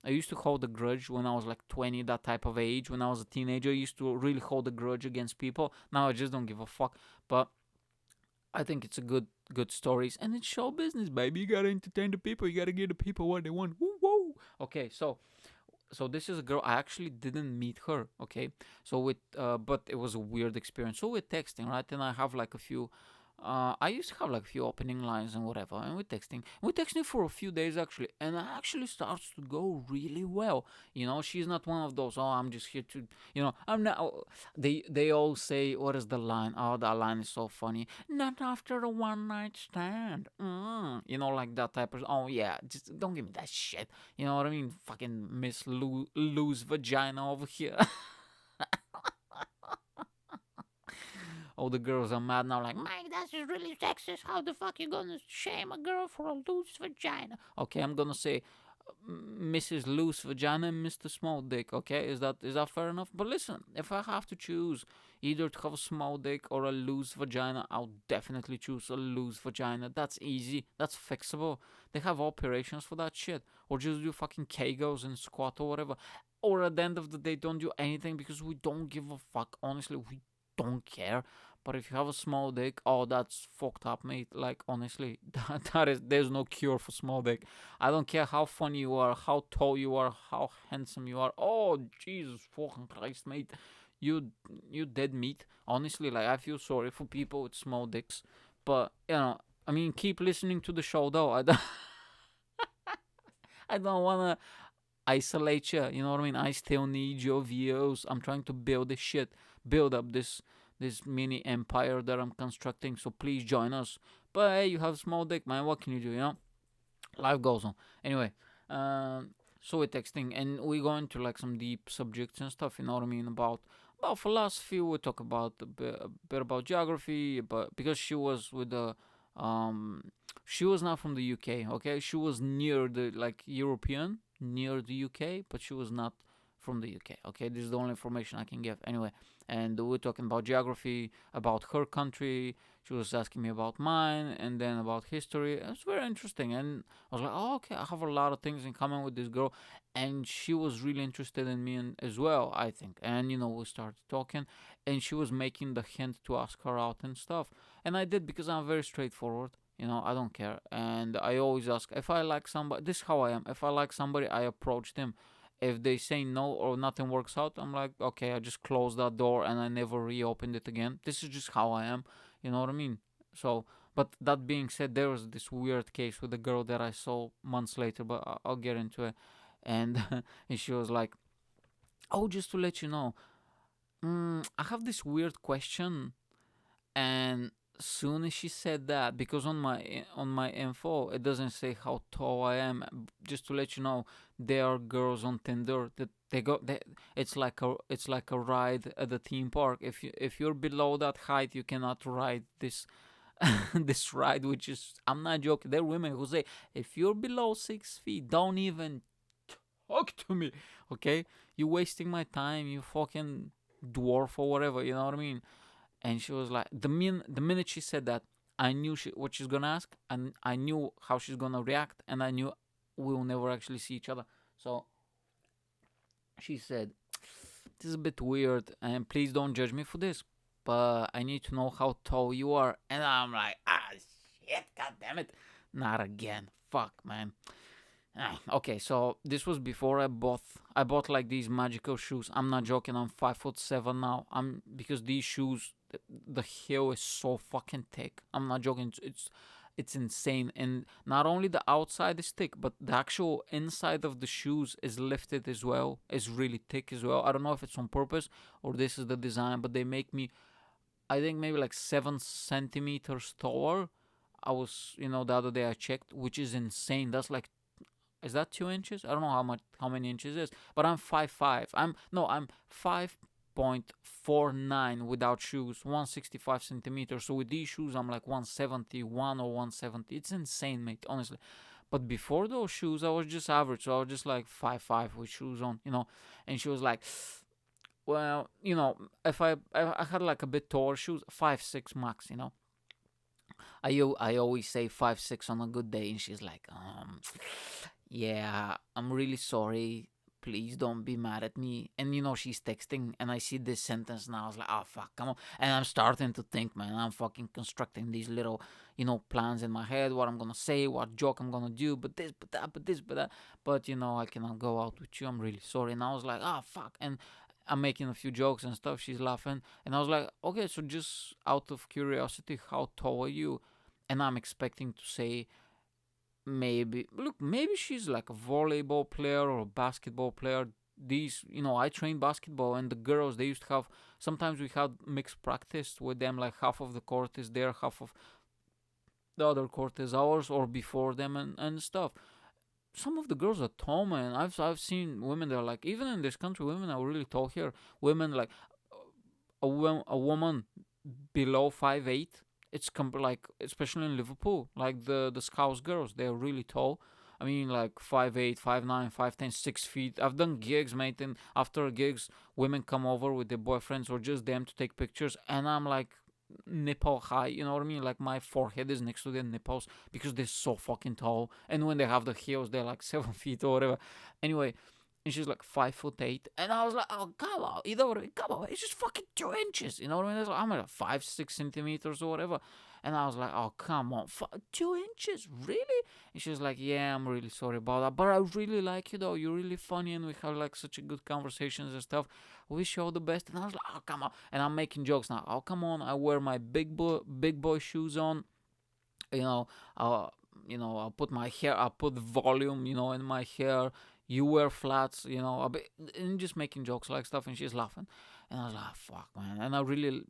I used to hold a grudge when I was like 20, that type of age. When I was a teenager, I used to really hold a grudge against people. Now I just don't give a fuck. But I think it's a good stories, and it's show business, baby. You gotta entertain the people. You gotta give the people what they want. Woo woo. Okay, so this is a girl. I actually didn't meet her. Okay, so but it was a weird experience. So we're texting, right? And I have like a few. I used to have like a few opening lines and whatever, and we're texting. We're texting for a few days actually, and it actually starts to go really well. She's not one of those. Oh, I'm just here to. I'm not. They all say, what is the line? Oh, that line is so funny. Not after a one night stand. Like that type of. Oh yeah, just don't give me that shit. You know what I mean? Fucking Miss Loose Vagina over here. All the girls are mad now, like, Mike, that's just really sexist. How the fuck you gonna shame a girl for a loose vagina? Okay, I'm gonna say Mrs. Loose Vagina and Mr. Small Dick. Okay, is that fair enough? But listen, if I have to choose either to have a small dick or a loose vagina, I'll definitely choose a loose vagina. That's easy. That's fixable. They have operations for that shit, or just do fucking kegels and squat or whatever. Or at the end of the day, don't do anything because we don't give a fuck. Honestly, we don't care. But if you have a small dick, oh, that's fucked up, mate. Like, honestly, there's no cure for small dick. I don't care how funny you are, how tall you are, how handsome you are. Oh, Jesus fucking Christ, mate. You dead meat. Honestly, like, I feel sorry for people with small dicks. But, I mean, keep listening to the show, though. I don't want to isolate you. You know what I mean? I still need your views. I'm trying to build this shit, build up this mini empire that I'm constructing. So please join us. But hey, you have a small dick, man. What can you do? Life goes on. Anyway, so we're texting and we go into like some deep subjects and stuff. You know what I mean? About philosophy. We talk about a bit about geography, but because she was with the she was not from the UK. Okay, she was near the like European, near the UK, but she was not from the UK. Okay, this is the only information I can give. Anyway, and we're talking about geography, about her country. She was asking me about mine, and then about history. It was very interesting, and I was like, oh, okay, I have a lot of things in common with this girl, and she was really interested in me as well, I think. And we started talking, and she was making the hint to ask her out and stuff, and I did because I'm very straightforward. I don't care, and I always ask if I like somebody. This is how I am. If I like somebody, I approach them. If they say no or nothing works out, I'm like, okay, I just close that door and I never reopened it again. This is just how I am. You know what I mean? So, but that being said, there was this weird case with a girl that I saw months later, but I'll get into it. And, and she was like, oh, just to let you know, I have this weird question. And soon as she said that, because on my info it doesn't say how tall I am. Just to let you know, there are girls on Tinder that it's like a ride at the theme park. If you're below that height, you cannot ride this this ride, which is, I'm not joking. There are women who say, if you're below 6 feet, don't even talk to me. Okay, you're wasting my time, you fucking dwarf or whatever. You know what I mean? And she was like, the minute she said that, I knew what she's gonna ask, and I knew how she's gonna react, and I knew we'll never actually see each other. So she said, this is a bit weird, and please don't judge me for this, but I need to know how tall you are. And I'm like, shit, god damn it, not again, fuck, man. Okay, so this was before I bought like these magical shoes. I'm not joking. I'm 5'7" now. Because these shoes, the heel is so fucking thick. I'm not joking. It's insane. And not only the outside is thick, but the actual inside of the shoes is lifted as well. It's really thick as well. I don't know if it's on purpose or this is the design, but they make me, I think, maybe like 7 centimeters taller. I was, the other day I checked, which is insane. That's like, is that 2 inches? I don't know how many inches it is, but I'm 5'5". I'm 5.49 without shoes, 165 centimeters. So with these shoes, I'm like 171 or 170. It's insane, mate, honestly. But before those shoes, I was just average. So I was just like 5'5" with shoes on. And she was like, well, if I had like a bit taller shoes, 5'6" max. I always say 5'6" on a good day, and she's like, yeah, I'm really sorry. Please don't be mad at me. And she's texting, and I see this sentence now. I was like, oh fuck, come on. And I'm starting to think, man. I'm fucking constructing these little, plans in my head. What I'm gonna say, what joke I'm gonna do, but this, but that, but this, but that. But I cannot go out with you. I'm really sorry. And I was like, oh fuck. And I'm making a few jokes and stuff. She's laughing, and I was like, okay, so just out of curiosity, how tall are you? And I'm expecting to say maybe she's like a volleyball player or a basketball player. These, I train basketball, and the girls, they used to have, sometimes we had mixed practice with them, like half of the court is there, half of the other court is ours, or before them, and stuff. Some of the girls are tall, man. I've seen women that are like, even in this country, women are really tall here. Women like a woman below 5'8". It's like, especially in Liverpool, like the Scouse girls, they're really tall. I mean, like 5'8", 5'9", 5'10", 6 feet. I've done gigs, mate, and after gigs, women come over with their boyfriends or just them to take pictures, and I'm like nipple high, you know what I mean? Like my forehead is next to their nipples because they're so fucking tall. And when they have the heels, they're like 7 feet or whatever. Anyway, and she's like 5'8", and I was like, "Oh, come on, come on, it's just fucking 2 inches." You know what I mean? I'm like 5, 6 centimeters or whatever, and I was like, "Oh, come on, 2 inches, really?" And she's like, "Yeah, I'm really sorry about that, but I really like you though. You're really funny, and we have like such a good conversations and stuff. Wish you all the best." And I was like, "Oh, come on," and I'm making jokes now. "Oh, come on, I wear my big boy shoes on, you know, uh, I'll put my hair, I'll put volume, in my hair. You wear flats, and just making jokes like stuff." And she's laughing, and I was like, "Fuck, man!" And I really,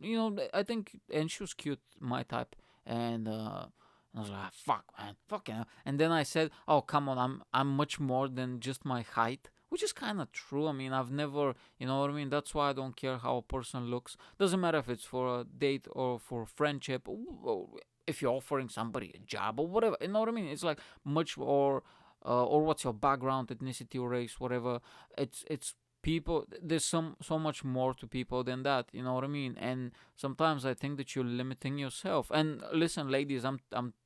I think, and she was cute, my type, and I was like, "Fuck, man, fuck yeah." And then I said, "Oh, come on, I'm much more than just my height." Which is kind of true. I mean, I've never, you know what I mean? That's why I don't care how a person looks. Doesn't matter if it's for a date or for friendship, or if you're offering somebody a job or whatever. You know what I mean? It's like much, or what's your background, ethnicity, or race, whatever. It's people. There's so much more to people than that. You know what I mean? And sometimes I think that you're limiting yourself. And listen, ladies, I'm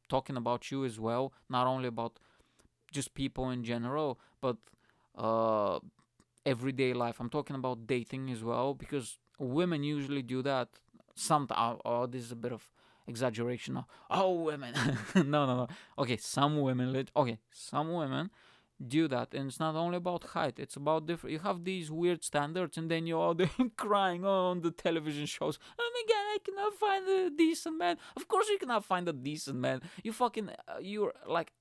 talking about you as well, not only about just people in general, but uh everyday life. I'm talking about dating as well, because women usually do that. Sometimes, oh, this is a bit of exaggeration now. Oh, women. No, no, no. Okay, some women. Okay, some women do that, and it's not only about height. It's about different. You have these weird standards, and then you're all there crying on the television shows. "Oh my god, I cannot find a decent man." Of course, you cannot find a decent man. You fucking you're like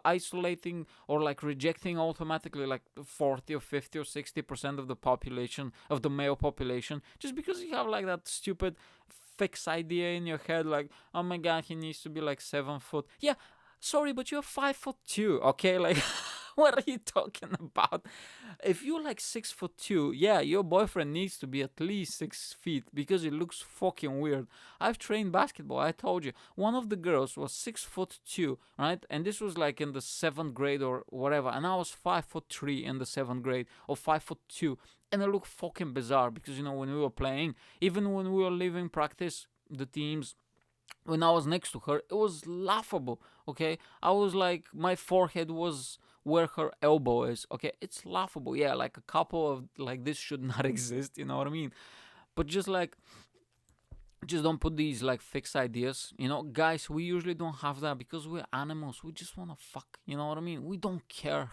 isolating or like rejecting automatically like 40 or 50 or 60% of the population, of the male population, just because you have like that stupid fixed idea in your head, like, "Oh my god, he needs to be like 7 foot." Yeah, sorry, but you're 5'2", okay? Like, what are you talking about? If you're like 6'2", yeah, your boyfriend needs to be at least 6 feet because it looks fucking weird. I've trained basketball. I told you, one of the girls was 6'2", right? And this was like in the 7th grade or whatever, and I was 5'3" in the 7th grade, or 5'2", and it looked fucking bizarre because when we were playing, even when we were leaving practice, the teams, when I was next to her, it was laughable. Okay, I was like, my forehead was where her elbow is. Okay, it's laughable. Yeah, like a couple of like this should not exist. You know what I mean? But just don't put these like fixed ideas. Guys, we usually don't have that because we're animals. We just wanna fuck. You know what I mean? We don't care.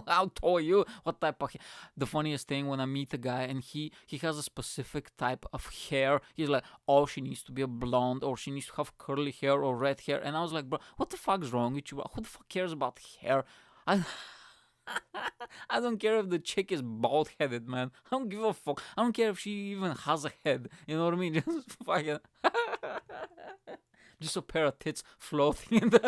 How tall are you? What type of hair? The funniest thing, when I meet a guy and he has a specific type of hair, he's like, "Oh, she needs to be a blonde, or she needs to have curly hair or red hair." And I was like, "Bro, what the fuck's wrong with you? Who the fuck cares about hair?" I I don't care if the chick is bald headed, man. I don't give a fuck. I don't care if she even has a head. You know what I mean? Just fucking just a pair of tits floating in the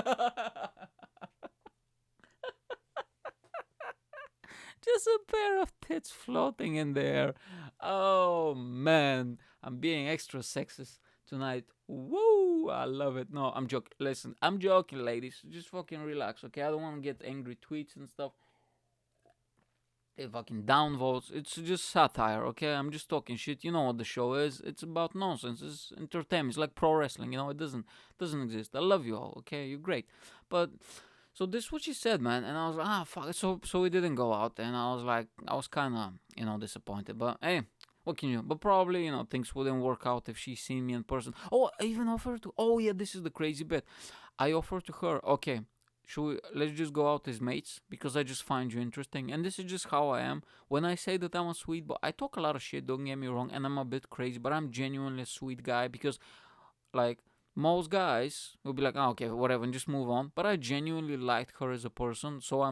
just a pair of tits floating in the air. Oh man, I'm being extra sexist tonight. Woo! I love it. No, I'm joking. Listen, I'm joking, ladies. Just fucking relax, okay? I don't want to get angry tweets and stuff. fucking downvotes. It's just satire, okay? I'm just talking shit. You know what the show is? It's about nonsense. It's entertainment. It's like pro wrestling. You know, it doesn't exist. I love you all, okay? You're great, but so this is what she said, man, and I was like, ah, fuck. So we didn't go out, and I was like, I was kind of disappointed, but hey. What can you? But probably things wouldn't work out if she seen me in person. Oh, I even offered to. Oh yeah, this is the crazy bit. I offered to her. Okay, let's just go out as mates because I just find you interesting, and this is just how I am. When I say that I'm a sweet, but I talk a lot of shit. Don't get me wrong, and I'm a bit crazy, but I'm genuinely a sweet guy because like most guys will be like, oh, okay, whatever, and just move on. But I genuinely liked her as a person, so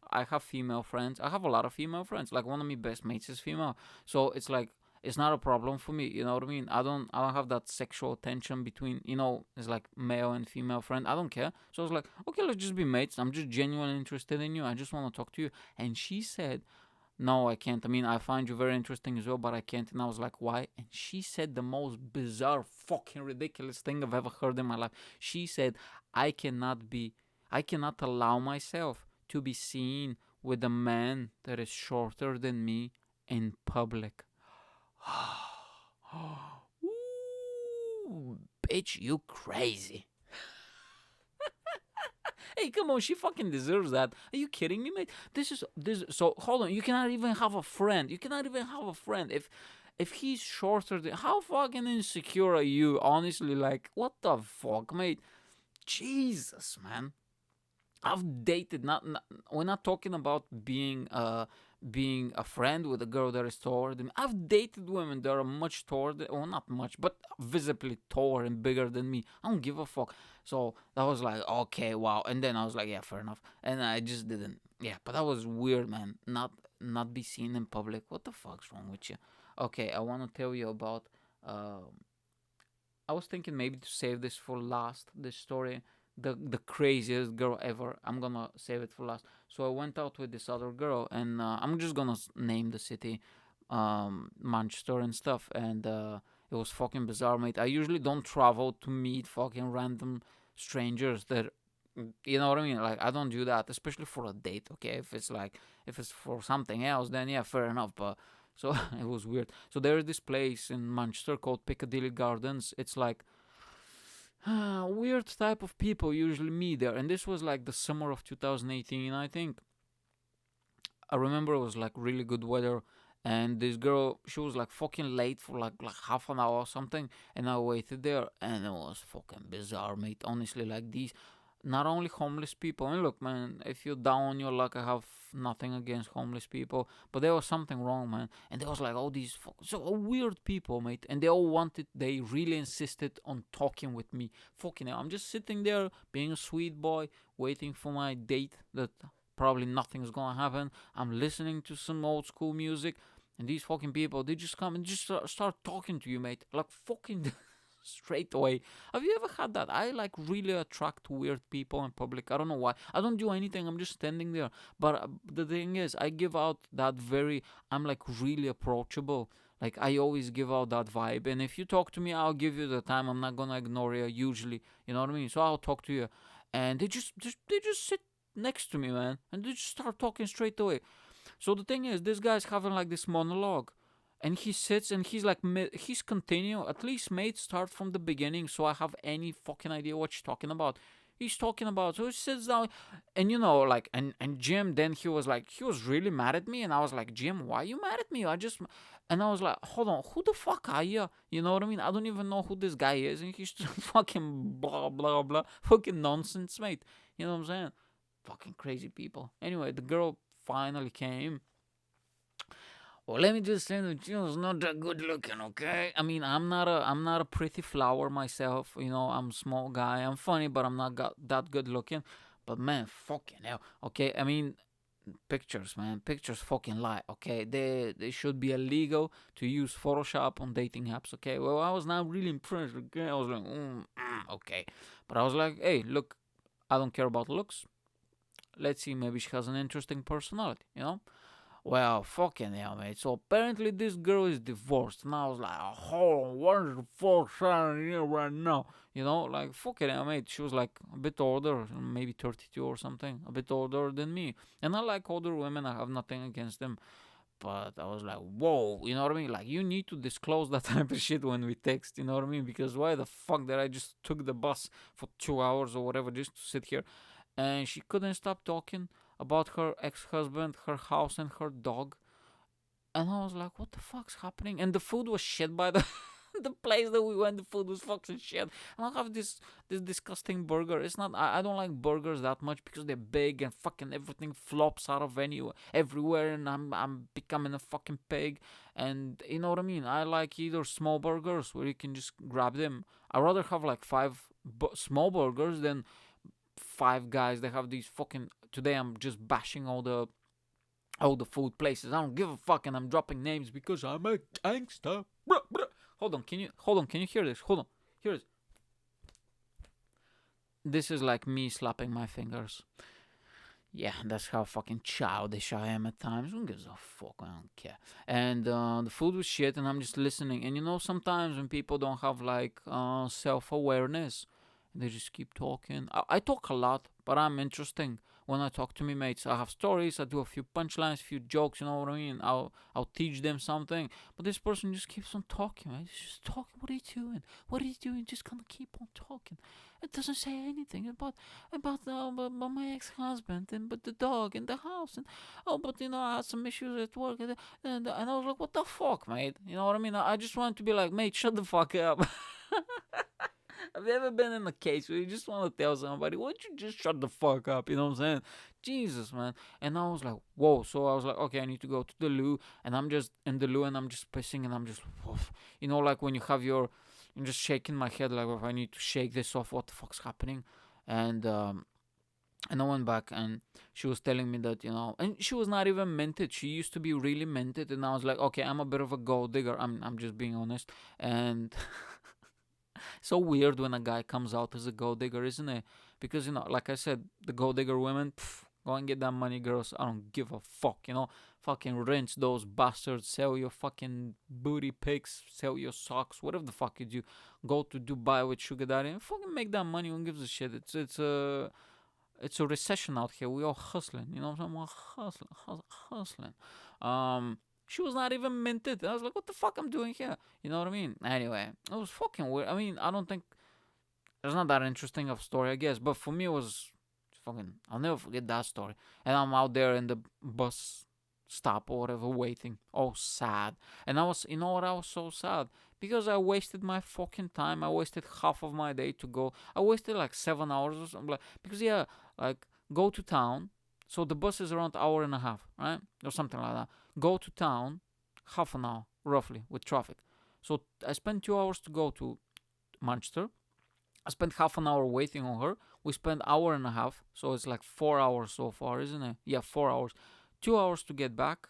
I have female friends. I have a lot of female friends. Like one of my best mates is female, so it's like it's not a problem for me. You know what I mean? I don't have that sexual tension between it's like male and female friend. I don't care. So I was like, okay, let's just be mates. I'm just genuinely interested in you. I just want to talk to you. And she said, no, I can't. I mean, I find you very interesting as well, but I can't. And I was like, why? And she said the most bizarre, fucking ridiculous thing I've ever heard in my life. She said, I cannot allow myself to be seen with a man that is shorter than me in public. Ooh, bitch, you crazy. Hey, come on, she fucking deserves that. Are you kidding me, mate? This is this. So hold on, you cannot even have a friend. You cannot even have a friend if he's shorter than. How fucking insecure are you? Honestly, like what the fuck, mate? Jesus, man. I've dated not we're not talking about being a friend with a girl that is taller than me. I've dated women that are much taller than, well, not much, but visibly taller and bigger than me. I don't give a fuck. So that was like, okay, wow. And then I was like, yeah, fair enough. And I just didn't. Yeah, but that was weird, man. Not be seen in public. What the fuck's wrong with you? Okay, I want to tell you about. I was thinking maybe to save this for last. This story, the craziest girl ever. I'm gonna save it for last. So I went out with this other girl, and I'm just gonna name the city, Manchester and stuff. And it was fucking bizarre, mate. I usually don't travel to meet fucking random strangers that. You know what I mean? Like I don't do that, especially for a date. Okay, if it's for something else, then yeah, fair enough. But so it was weird. So there is this place in Manchester called Piccadilly Gardens. It's like weird type of people usually meet there, and this was like the summer of 2018, I think. I remember it was like really good weather, and this girl, she was like fucking late for like half an hour or something, and I waited there, and it was fucking bizarre, mate. Honestly, like these not only homeless people. And look, man, if you're down on your luck, I have nothing against homeless people, but there was something wrong, man. And there was like all these so weird people, mate, and they really insisted on talking with me. Fucking hell, I'm just sitting there being a sweet boy, waiting for my date that probably nothing's gonna happen. I'm listening to some old school music, and these fucking people, they just come and just start talking to you, mate, like fucking straight away. Have you ever had that? I like really attract weird people in public. I don't know why. I don't do anything. I'm just standing there. But the thing is, I give out that I'm like really approachable. Like I always give out that vibe. And if you talk to me, I'll give you the time. I'm not gonna ignore you usually. You know what I mean? So I'll talk to you. And they just sit next to me, man. And they just start talking straight away. So the thing is, this guy's having like this monologue, and he sits and he's like, he's continue. At least, mate, start from the beginning, so I have any fucking idea what you're talking about. He's talking about, so he sits down, and like, and Jim. Then he was like, he was really mad at me, and I was like, Jim, why are you mad at me? And I was like, hold on, who the fuck are you? You know what I mean? I don't even know who this guy is, and he's just fucking blah blah blah, fucking nonsense, mate. You know what I'm saying? Fucking crazy people. Anyway, the girl finally came. Well, let me just say that she was not that good looking, okay? I mean, I'm not a pretty flower myself. I'm a small guy. I'm funny, but I'm not that good looking. But man, fucking hell, okay? I mean, pictures, man, pictures fucking lie, okay? They should be illegal to use Photoshop on dating apps, okay? Well, I was not really impressed, okay? I was like, okay, but I was like, hey, look, I don't care about looks. Let's see, maybe she has an interesting personality. Well, fucking hell, mate. So apparently this girl is divorced. And I was like, hold on, what is the fuck happening here right now? Like, fucking hell, mate. She was like a bit older, maybe 32 or something. A bit older than me. And I like older women. I have nothing against them. But I was like, whoa, you know what I mean? Like, you need to disclose that type of shit when we text, you know what I mean? Because why the fuck did I just took the bus for 2 hours or whatever just to sit here? And she couldn't stop talking about her ex-husband, her house, and her dog. And I was like, what the fuck's happening? And the food was shit, by the the place that we went, the food was fucking shit. And I have this disgusting burger. It's not. I don't like burgers that much because they're big and fucking everything flops out of everywhere, and I'm becoming a fucking pig. And you know what I mean. I like either small burgers where you can just grab them. I rather have like five small burgers than five guys that have these fucking. Today I'm just bashing all the food places. I don't give a fuck, and I'm dropping names because I'm a gangster. Hold on, can you hear this? Hold on, hear this. This is like me slapping my fingers. Yeah, that's how fucking childish I am at times. Who gives a fuck? I don't care. And the food was shit, and I'm just listening. And sometimes when people don't have like self awareness, they just keep talking. I talk a lot, but I'm interesting when I talk to me mates. I have stories. I do a few punchlines, few jokes. You know what I mean? I'll teach them something. But this person just keeps on talking. Right? He's just talking. What are you doing? What are you doing? Just gonna keep on talking. It doesn't say anything about my ex-husband and but the dog and the house and but I had some issues at work and I was like, what the fuck, mate? You know what I mean? I just want to be like, mate, shut the fuck up. Have you ever been in a case where you just want to tell somebody, why don't you just shut the fuck up? You know what I'm saying? Jesus, man. And I was like, whoa. So I was like, okay, I need to go to the loo. And I'm just in the loo and I'm just pissing and I'm just, woof. Like when you have I'm just shaking my head, like if I need to shake this off, what the fuck's happening? And I went back and she was telling me that, and she was not even minted. She used to be really minted. And I was like, okay, I'm a bit of a gold digger. I'm just being honest. And so weird when a guy comes out as a gold digger, isn't it? Because like I said, the gold digger women, go and get that money, girls. I don't give a fuck. Fucking rinse those bastards. Sell your fucking booty pics. Sell your socks. Whatever the fuck you do. Go to Dubai with sugar daddy and fucking make that money. Who gives a shit? It's a recession out here. We all hustling. You know what I'm saying? We're hustling. She was not even minted. I was like, what the fuck I'm doing here? You know what I mean? Anyway, it was fucking weird. I mean, I don't think it's not that interesting of a story, I guess. But for me, it was fucking. I'll never forget that story. And I'm out there in the bus stop or whatever, waiting. Oh, sad. And you know what? I was so sad because I wasted my fucking time. I wasted half of my day to go. I wasted like 7 hours or something. Because like go to town. So the bus is around hour and a half, right, or something like that. Go to town, half an hour roughly with traffic. So I spent 2 hours to go to Manchester. I spent half an hour waiting on her. We spent hour and a half, so it's like 4 hours so far, isn't it? Yeah, 4 hours. 2 hours to get back.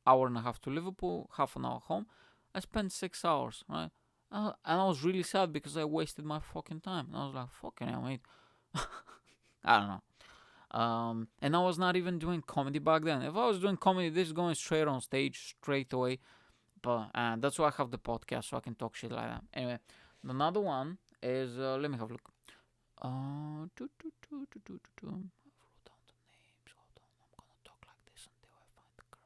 Hour and a half to Liverpool, half an hour home. I spent 6 hours, right? And I was really sad because I wasted my fucking time. And I was like, fucking hell, mate. I don't know. And I was not even doing comedy back then. If I was doing comedy, this is going straight on stage, straight away. But that's why I have the podcast, so I can talk shit like that. Anyway, another one is, let me have a look. I wrote down the names. Hold on, I'm gonna talk like this until I find the girl.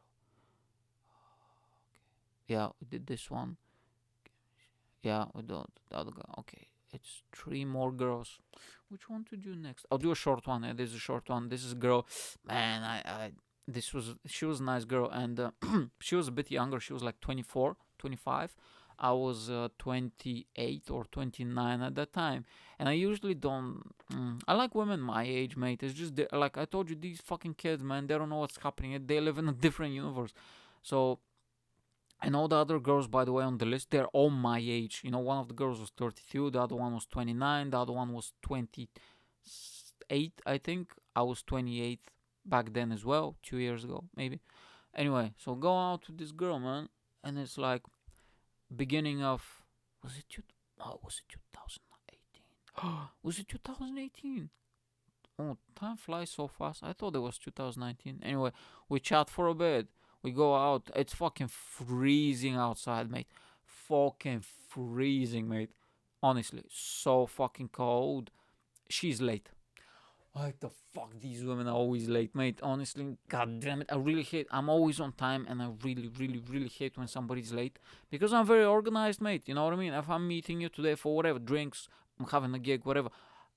Okay. Yeah, we did this one. Yeah, we did the other guy. Okay, it's three more girls. Which one to do next? I'll do a short one. This is a short one. This is a girl. Man, she was a nice girl, and she was a bit younger. She was like 24, 25. I was 28 or 29 at that time, and I usually don't. I like women my age, mate. It's just like I told you, these fucking kids, man. They don't know what's happening. They live in a different universe. So, and all the other girls, by the way, on the list, they're all my age. One of the girls was 32, the other one was 29, the other one was 28, I think. I was 28 back then as well, 2 years ago, maybe. Anyway, so go out with this girl, man, and it's like beginning of, was it 2018? Was it 2018? Oh, time flies so fast. I thought it was 2019. Anyway, we chat for a bit. We go out. It's fucking freezing outside, mate. Fucking freezing, mate. Honestly, so fucking cold. She's late. What the fuck? These women are always late, mate. Honestly, god damn it. I really hate. I'm always on time, and I really, really, really hate when somebody's late because I'm very organized, mate. You know what I mean? If I'm meeting you today for whatever drinks, I'm having a gig, whatever,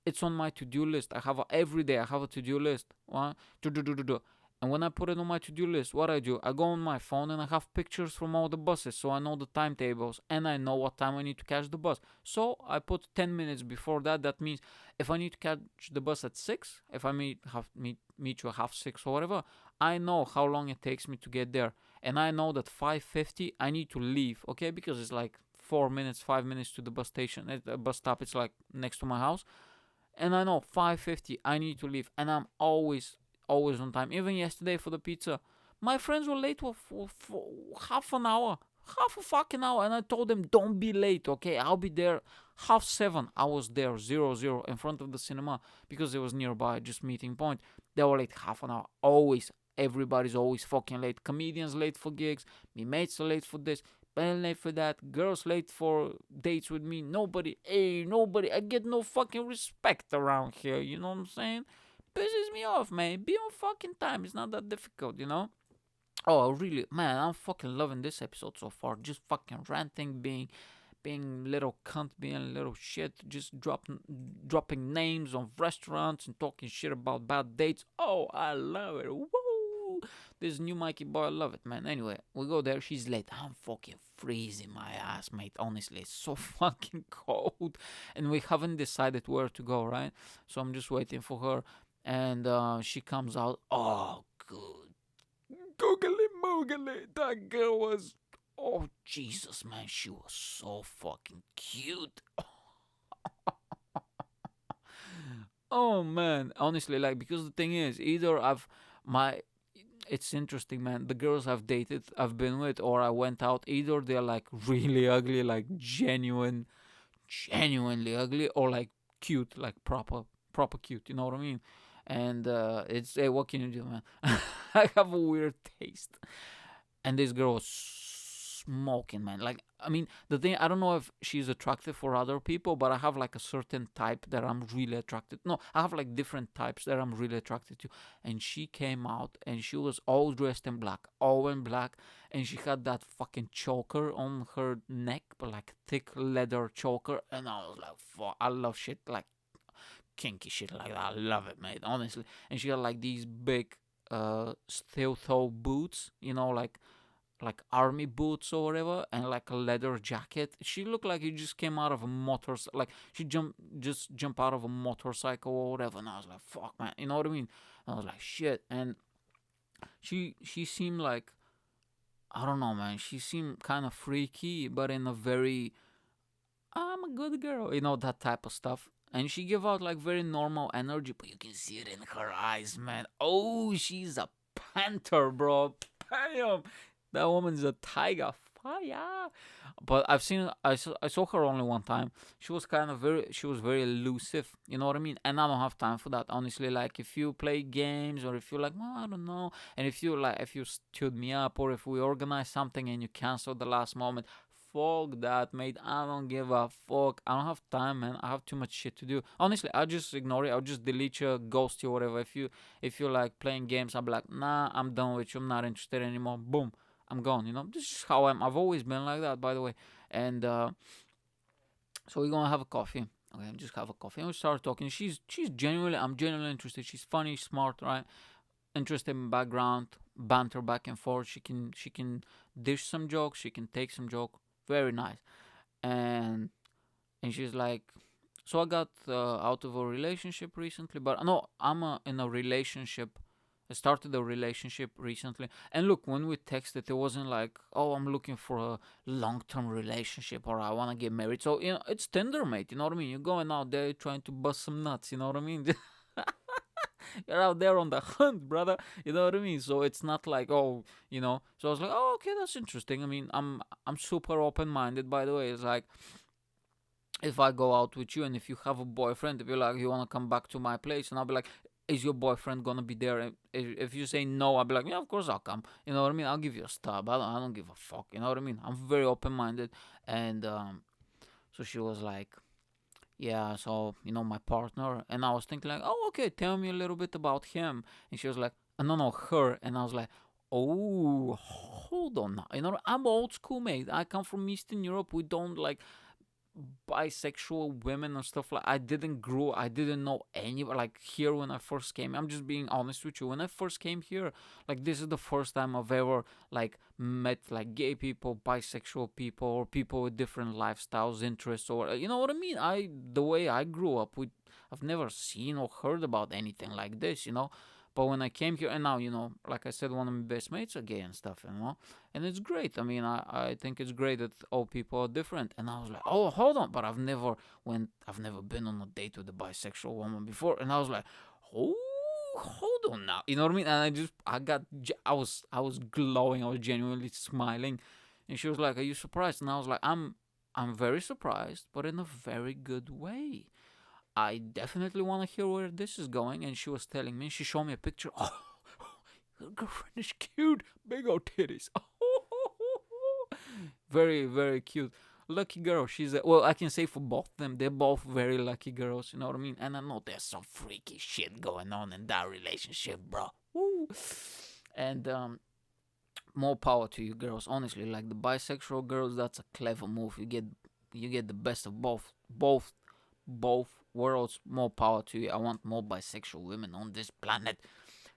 it's on my to-do list. Every day. I have a to-do list. What? Do do do do do. And when I put it on my to-do list, what I do, I go on my phone and I have pictures from all the buses, so I know the timetables and I know what time I need to catch the bus. So I put 10 minutes before that. That means if I need to catch the bus at 6, if I meet you at half 6 or whatever, I know how long it takes me to get there, and I know that 5:50 I need to leave. Okay, because it's like 4 minutes, 5 minutes to the bus station, at the bus stop. It's like next to my house, and I know 5:50 I need to leave, and I'm always on time. Even yesterday for the pizza, my friends were late for half an hour, half a fucking hour, and I told them don't be late, okay? I'll be there 7:30. I was there 00 in front of the cinema because it was nearby, just meeting point. They were late half an hour. Always, everybody's always fucking late. Comedians late for gigs. Me mates are late for this. Men late for that, girls late for dates with me. Nobody. I get no fucking respect around here. You know what I'm saying? Pisses me off, man. Be on fucking time. It's not that difficult, you know? Oh, really, man, I'm fucking loving this episode so far. Just fucking ranting, being little cunt, being little shit, just dropping names of restaurants and talking shit about bad dates. Oh, I love it. Woo! This new Mikey boy, I love it, man. Anyway, we go there. She's late. I'm fucking freezing my ass, mate. Honestly, it's so fucking cold, and we haven't decided where to go, right? So I'm just waiting for her, and she comes out. Oh, good. Googly moogly, that girl was. Oh, Jesus, man, she was so fucking cute. Oh, man, honestly, like, because the thing is, either my. It's interesting, man. The girls I've been with, or I went out, either they're like really ugly, like genuinely ugly, or like cute, like proper cute. You know what I mean? And it's hey, what can you do, man? I have a weird taste, and this girl was smoking, man. Like, I mean, the thing, I don't know if she's attractive for other people, but I have like a certain type that I'm really attracted. No, I have like different types that I'm really attracted to. And she came out and she was all dressed in black, all in black, and she had that fucking choker on her neck, but like thick leather choker. And I was like, fuck, I love shit like kinky shit like that. I love it, mate. Honestly. And she had like these big steel toe boots, like army boots or whatever, and like a leather jacket. She looked like you just came out of a like she jump out of a motorcycle or whatever. And I was like, fuck, man, you know what I mean? And I was like, shit. And she seemed like, I don't know, man. She seemed kind of freaky, but in a very I'm a good girl, that type of stuff. And she gave out like very normal energy, but you can see it in her eyes, man. Oh, she's a panther, bro. Bam! That woman's a tiger. Fire! But I saw her only one time. She was very elusive, you know what I mean? And I don't have time for that, honestly. Like, if you play games, or if you're like, well, I don't know, and if you stood me up, or if we organize something and you cancel the last moment, fuck that, mate. I don't give a fuck. I don't have time, man. I have too much shit to do. Honestly, I'll just ignore it. I'll just delete you, ghost you, whatever. If you like playing games, I'll be like, nah, I'm done with you. I'm not interested anymore. Boom, I'm gone. This is how I've always been like that, by the way. And so we're gonna have a coffee. Okay, just have a coffee and we start talking. I'm genuinely interested. She's funny, smart, right? Interested in background, banter back and forth. She can dish some jokes. She can take some joke. Very nice. And she's like, so I got out of a relationship recently, but no, I'm in a relationship. I started a relationship recently, and look, when we texted, it wasn't like, oh, I'm looking for a long-term relationship or I want to get married. So it's Tinder, mate. You know what I mean? You're going out there trying to bust some nuts. You know what I mean? You're out there on the hunt, brother. You know what I mean? So it's not like, oh, So I was like, oh, okay, that's interesting. I mean, I'm super open minded, by the way. It's like, if I go out with you and if you have a boyfriend, if you're like, you wanna come back to my place, and I'll be like, is your boyfriend gonna be there? And if you say no, I'll be like, yeah, of course I'll come. You know what I mean? I'll give you a stub. I don't give a fuck. You know what I mean? I'm very open minded, and so she was like, yeah, so my partner, and I was thinking like, oh, okay, tell me a little bit about him, and she was like, no, no, her, and I was like, oh, hold on now, I'm old school, mate. I come from Eastern Europe. We don't like bisexual women and stuff. Like, I didn't know any, like, here when I first came. I'm just being honest with you. When I first came here, like, this is the first time I've ever like met like gay people, bisexual people, or people with different lifestyles, interests, or you know what I mean. The way I grew up with, I've never seen or heard about anything like this. But when I came here, and now, like I said, one of my best mates are gay and stuff. And it's great. I mean, I think it's great that all people are different. And I was like, oh, hold on, but I've never been on a date with a bisexual woman before. And I was like, oh, hold on now, you know what I mean? And I was glowing, I was genuinely smiling, and she was like, "Are you surprised?" And I was like, I'm very surprised, but in a very good way. I definitely want to hear where this is going. And she was telling me, she showed me a picture. Oh, her girlfriend is cute. Big old titties. Very, very cute. Lucky girl. Well, I can say for both of them, they're both very lucky girls. You know what I mean? And I know there's some freaky shit going on in that relationship, bro. Woo. And more power to you girls. Honestly, like the bisexual girls, that's a clever move. You get the best of both worlds. More power to you. I want more bisexual women on this planet.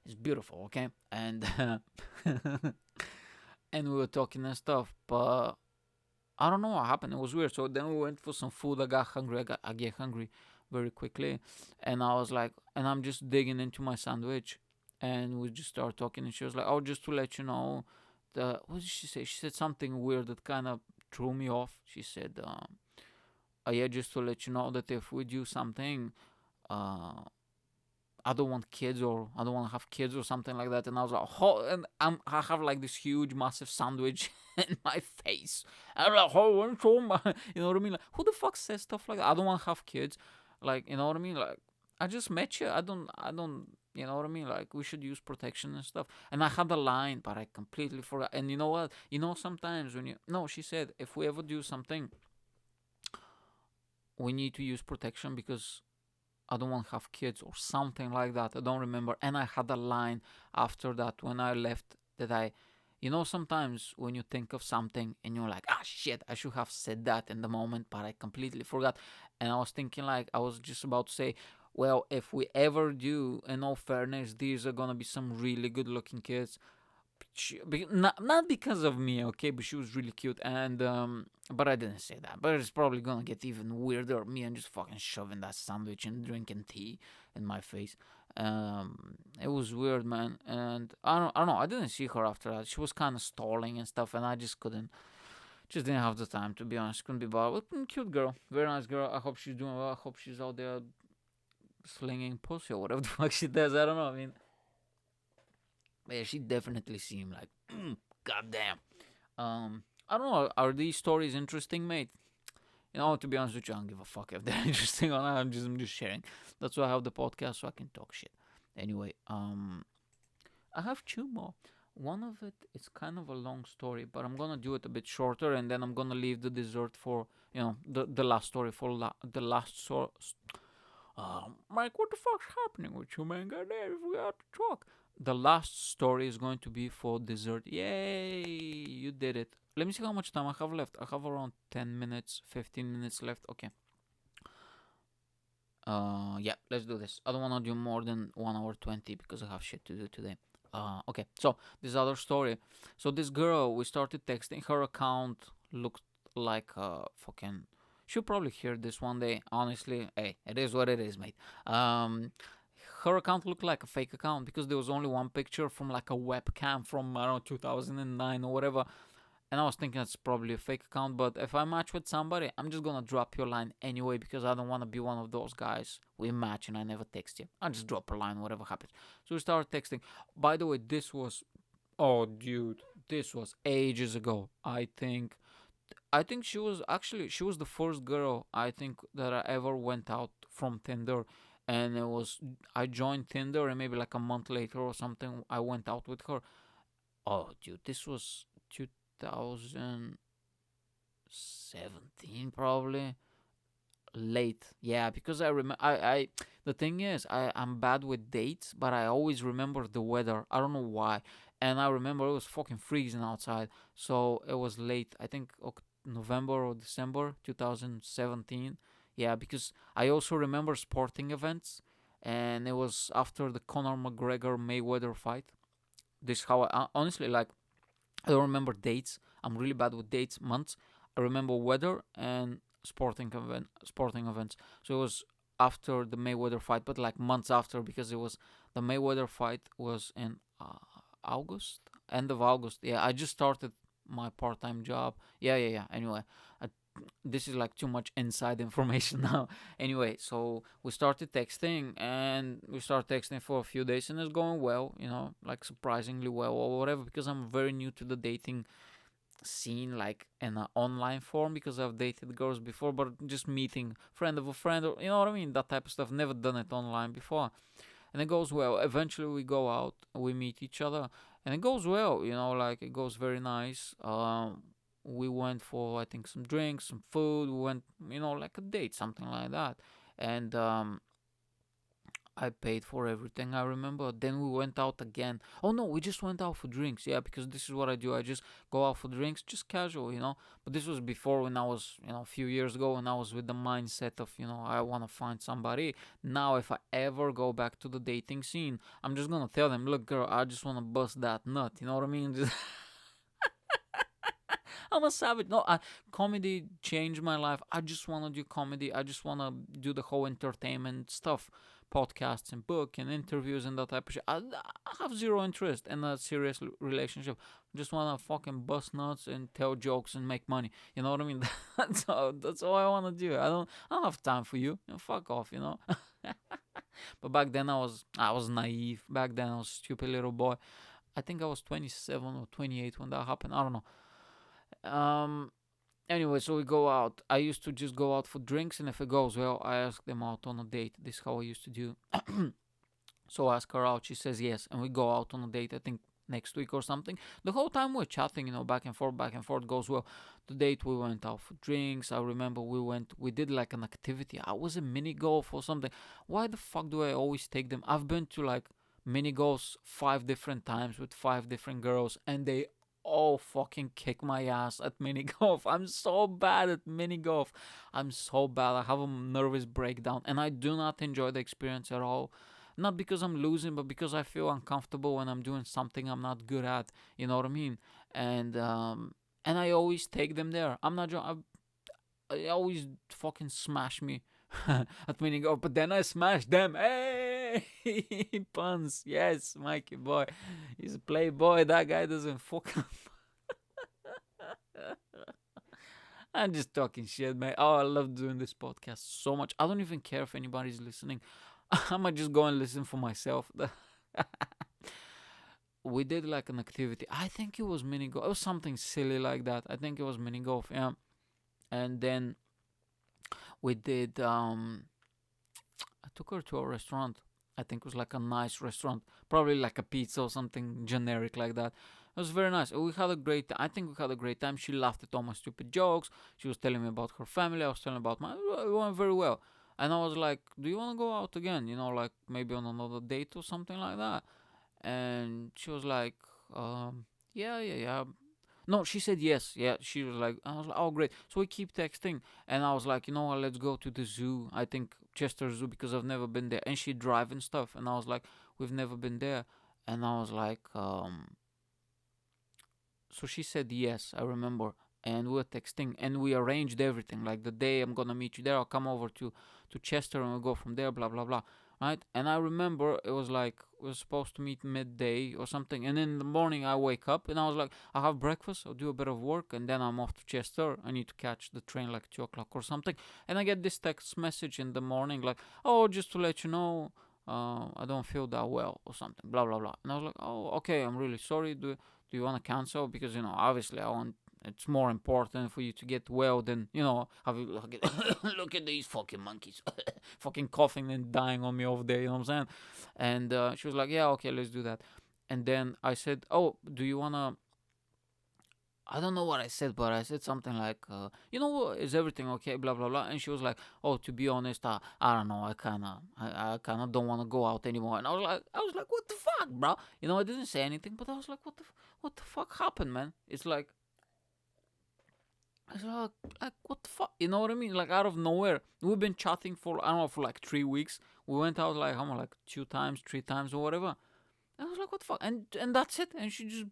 It's beautiful, okay? And and we were talking and stuff, but I don't know what happened. It was weird. So then we went for some food. I got hungry. I get hungry very quickly, and I was like, and I'm just digging into my sandwich, and we just started talking, and she was like, "Oh, just to let you know, what did she say? She said something weird that kind of threw me off. She said, oh, yeah, just to let you know that if we do something, uh, I don't want kids, or I don't want to have kids or something like that." And I was like, oh, and I have like this huge, massive sandwich in my face. And I'm like, oh, you know what I mean? Like, who the fuck says stuff like that? I don't want to have kids. Like, you know what I mean? Like, I just met you. You know what I mean? Like, we should use protection and stuff. And I had a line, but I completely forgot. And you know what? Sometimes no, she said, if we ever do something, we need to use protection because I don't want to have kids or something like that. I don't remember. And I had a line after that when I left that sometimes when you think of something and you're like, ah, shit, I should have said that in the moment, but I completely forgot. And I was thinking, like, I was just about to say, well, if we ever do, in all fairness, these are going to be some really good looking kids. Not because of me, okay, but she was really cute, and but I didn't say that. But it's probably gonna get even weirder. Me and just fucking shoving that sandwich and drinking tea in my face. It was weird, man, and I don't know. I didn't see her after that. She was kind of stalling and stuff, and I just didn't have the time, to be honest. Couldn't be bothered. But cute girl, very nice girl. I hope she's doing well. I hope she's out there slinging pussy or whatever the fuck she does. I don't know. I mean, yeah, she definitely seemed like, goddamn. I don't know. Are these stories interesting, mate? To be honest with you, I don't give a fuck if they're interesting or not. I'm just sharing. That's why I have the podcast, so I can talk shit. Anyway, I have two more. One of it is kind of a long story, but I'm gonna do it a bit shorter, and then I'm gonna leave the dessert for the last story for the last Mike, what the fuck's happening with you, man? Goddamn, we got to talk. The last story is going to be for dessert. Yay! You did it. Let me see how much time I have left. I have around 10 minutes, 15 minutes left. Okay. Yeah, let's do this. I don't want to do more than 1 hour 20 because I have shit to do today. Okay. So, this other story. So, this girl, we started texting. Her account looked like a fucking. She'll probably hear this one day. Honestly, hey, it is what it is, mate. Her account looked like a fake account because there was only one picture from like a webcam from around 2009 or whatever. And I was thinking it's probably a fake account, but if I match with somebody, I'm just gonna drop your line anyway because I don't wanna be one of those guys. We match and I never text you. I just drop a line, whatever happens. So we started texting. By the way, oh dude, this was ages ago. I think she was the first girl I think that I ever went out from Tinder, and I joined Tinder, and maybe like a month later or something I went out with her. Oh dude, this was 2017 probably, Late, yeah, because I remember. I the thing is, I'm bad with dates, but I always remember the weather. I don't know why, and I remember it was fucking freezing outside, so it was late. I think November or December 2017. Yeah, because I also remember sporting events, and it was after the Conor McGregor Mayweather fight. This how honestly, like, I don't remember dates. I'm really bad with dates, months. I remember weather and sporting events. So it was after the Mayweather fight, but like months after, because it was the Mayweather fight was in August, end of August. Yeah, I just started my part-time job. Yeah. Anyway, I, this is like too much inside information now. Anyway, so we started texting, and we started texting for a few days, and it's going well, like surprisingly well or whatever, because I'm very new to the dating scene, like in an online form, because I've dated girls before, but just meeting friend of a friend, or you know what I mean, that type of stuff. Never done it online before, and it goes well. Eventually, we go out, we meet each other, and it goes well. Like it goes very nice. We went for, I think, some drinks, some food. We went, like a date, something like that, and I paid for everything, I remember. Then we went out again. Oh no, we just went out for drinks. Yeah, because this is what I do. I just go out for drinks, just casual. But this was before, when I was, a few years ago, when I was with the mindset of, I want to find somebody. Now, if I ever go back to the dating scene, I'm just going to tell them, look, girl, I just want to bust that nut. You know what I mean? I'm a savage. No, comedy changed my life. I just want to do comedy. I just want to do the whole entertainment stuff, podcasts and book and interviews and that type of shit. I have zero interest in a serious relationship. I just want to fucking bust nuts and tell jokes and make money. You know what I mean? That's all I want to do. I don't have time for you. Fuck off. But back then I was naive. Back then I was a stupid little boy. I think I was 27 or 28 when that happened. I don't know. Um. Anyway, so we go out. I used to just go out for drinks, and if it goes well, I ask them out on a date. This is how I used to do. So I ask her out. She says yes, and we go out on a date. I think next week or something. The whole time we're chatting, back and forth goes well. The date, we went out for drinks. I remember we did like an activity. I was in mini golf or something. Why the fuck do I always take them? I've been to like mini golfs 5 different times with 5 different girls, and they all fucking kick my ass at mini golf. I'm so bad at mini golf. I'm so bad. I have a nervous breakdown, and I do not enjoy the experience at all. Not because I'm losing, but because I feel uncomfortable when I'm doing something I'm not good at. You know what I mean? And I always take them there. I'm not. I always fucking smash me at mini golf, but then I smash them. Hey, puns. Yes, Mikey boy. He's a playboy. That guy doesn't fuck. I'm just talking shit, man. Oh, I love doing this podcast so much. I don't even care if anybody's listening. I might just go and listen for myself. We did like an activity. I think it was mini golf. It was something silly like that. I think it was mini golf. Yeah. And then we did. I took her to a restaurant. I think it was like a nice restaurant, probably like a pizza or something generic like that. It was very nice. We had a great. I think we had a great time. She laughed at all my stupid jokes. She was telling me about her family. I was telling about mine. It went very well. And I was like, "Do you want to go out again? Like maybe on another date or something like that." And she was like, "Yeah." No, she said yes. Yeah, she was like, I was like, oh great. So we keep texting, and I was like, you know what? Let's go to the zoo. I think Chester Zoo, because I've never been there. And she drive and stuff, and I was like, we've never been there, and I was like, so she said yes. I remember, and we were texting, and we arranged everything. Like the day I'm gonna meet you there, I'll come over to Chester, and we'll go from there. Blah blah blah. Right? And I remember it was like we were supposed to meet midday or something, and in the morning I wake up and I was like, I'll have breakfast, I'll do a bit of work, and then I'm off to Chester. I need to catch the train like 2 o'clock or something. And I get this text message in the morning like, oh, just to let you know, I don't feel that well or something. Blah blah blah. And I was like, oh, okay, I'm really sorry. Do you want to cancel? Because obviously I want. It's more important for you to get well than have you look at, look at these fucking monkeys, fucking coughing and dying on me over there. You know what I'm saying? And she was like, "Yeah, okay, let's do that." And then I said, "Oh, do you wanna I don't know what I said, but I said something like, is everything okay? Blah blah blah. And she was like, oh, to be honest, I don't know. I kind of don't want to go out anymore. And I was like, what the fuck, bro? I didn't say anything, but I was like, what the fuck happened, man? It's like what the fuck? You know what I mean? Like out of nowhere, we've been chatting for I don't know for like 3 weeks. We went out like how much, like 2 times, 3 times, or whatever. I was like, what the fuck? And that's it. And she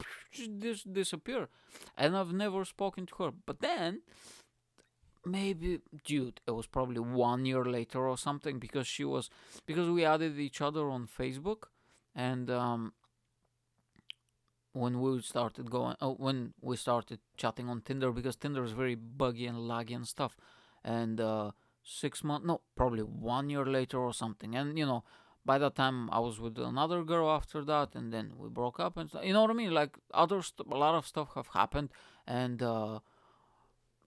just disappeared. And I've never spoken to her. But then maybe, dude, it was probably 1 year later or something because we added each other on Facebook, and when we started chatting on Tinder, because Tinder is very buggy and laggy and stuff, and 6 months, no, probably 1 year later or something, and by that time I was with another girl after that, and then we broke up, and you know what I mean, like a lot of stuff have happened, and all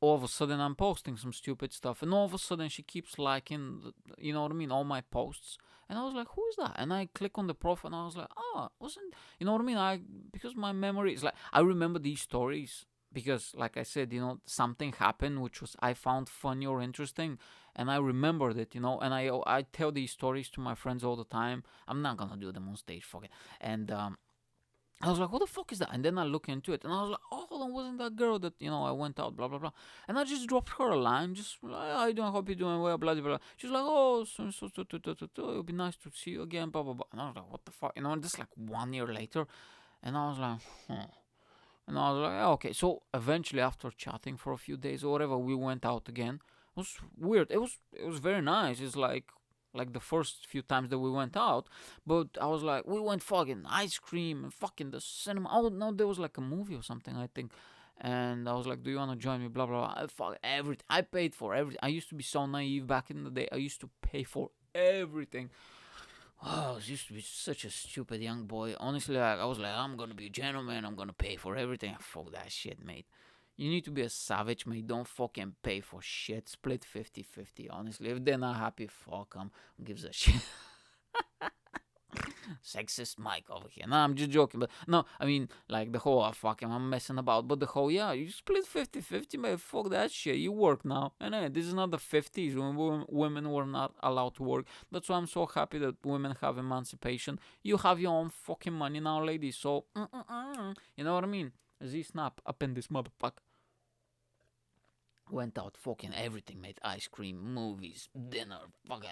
of a sudden I'm posting some stupid stuff, and all of a sudden she keeps liking, you know what I mean, all my posts. And I was like, who is that? And I click on the profile, and I was like, oh, wasn't, you know what I mean? Because my memory is like, I remember these stories because, like I said, something happened which was I found funny or interesting, and I remembered it, and I tell these stories to my friends all the time. I'm not gonna do them on stage, fuck it. And I was like, what the fuck is that? And then I look into it, and I was like, oh, hold on, wasn't that girl that, I went out, blah, blah, blah. And I just dropped her a line, just like, how you doing? Hope you're doing well, blah, blah, blah. She's like, oh, it would be nice to see you again, blah, blah, blah. And I was like, what the fuck? And this like 1 year later, and I was like, huh. And I was like, "Yeah, okay." So eventually, after chatting for a few days or whatever, we went out again. It was weird. It was very nice. It's like the first few times that we went out, but I was like, we went fucking ice cream and fucking the cinema. Oh no, there was like a movie or something, I think. And I was like, "Do you wanna join me?" Blah blah blah. I fuck everything. I paid for everything. I used to be so naive back in the day. I used to pay for everything. Oh, I used to be such a stupid young boy. Honestly, like, I was like, I'm gonna be a gentleman. I'm gonna pay for everything. Fuck that shit, mate. You need to be a savage, mate. Don't fucking pay for shit. Split 50-50, honestly. If they're not happy, fuck them. Who gives a shit? Sexist Mike over here. No, I'm just joking. But no, I mean, like the whole, fuck him, I'm messing about. But the whole, yeah, you split 50-50, man. Fuck that shit. You work now. And this is not the 50s when women were not allowed to work. That's why I'm so happy that women have emancipation. You have your own fucking money now, ladies. So, you know what I mean? Z snap up in this motherfucker. Went out fucking everything, mate. Ice cream, movies, dinner, fucking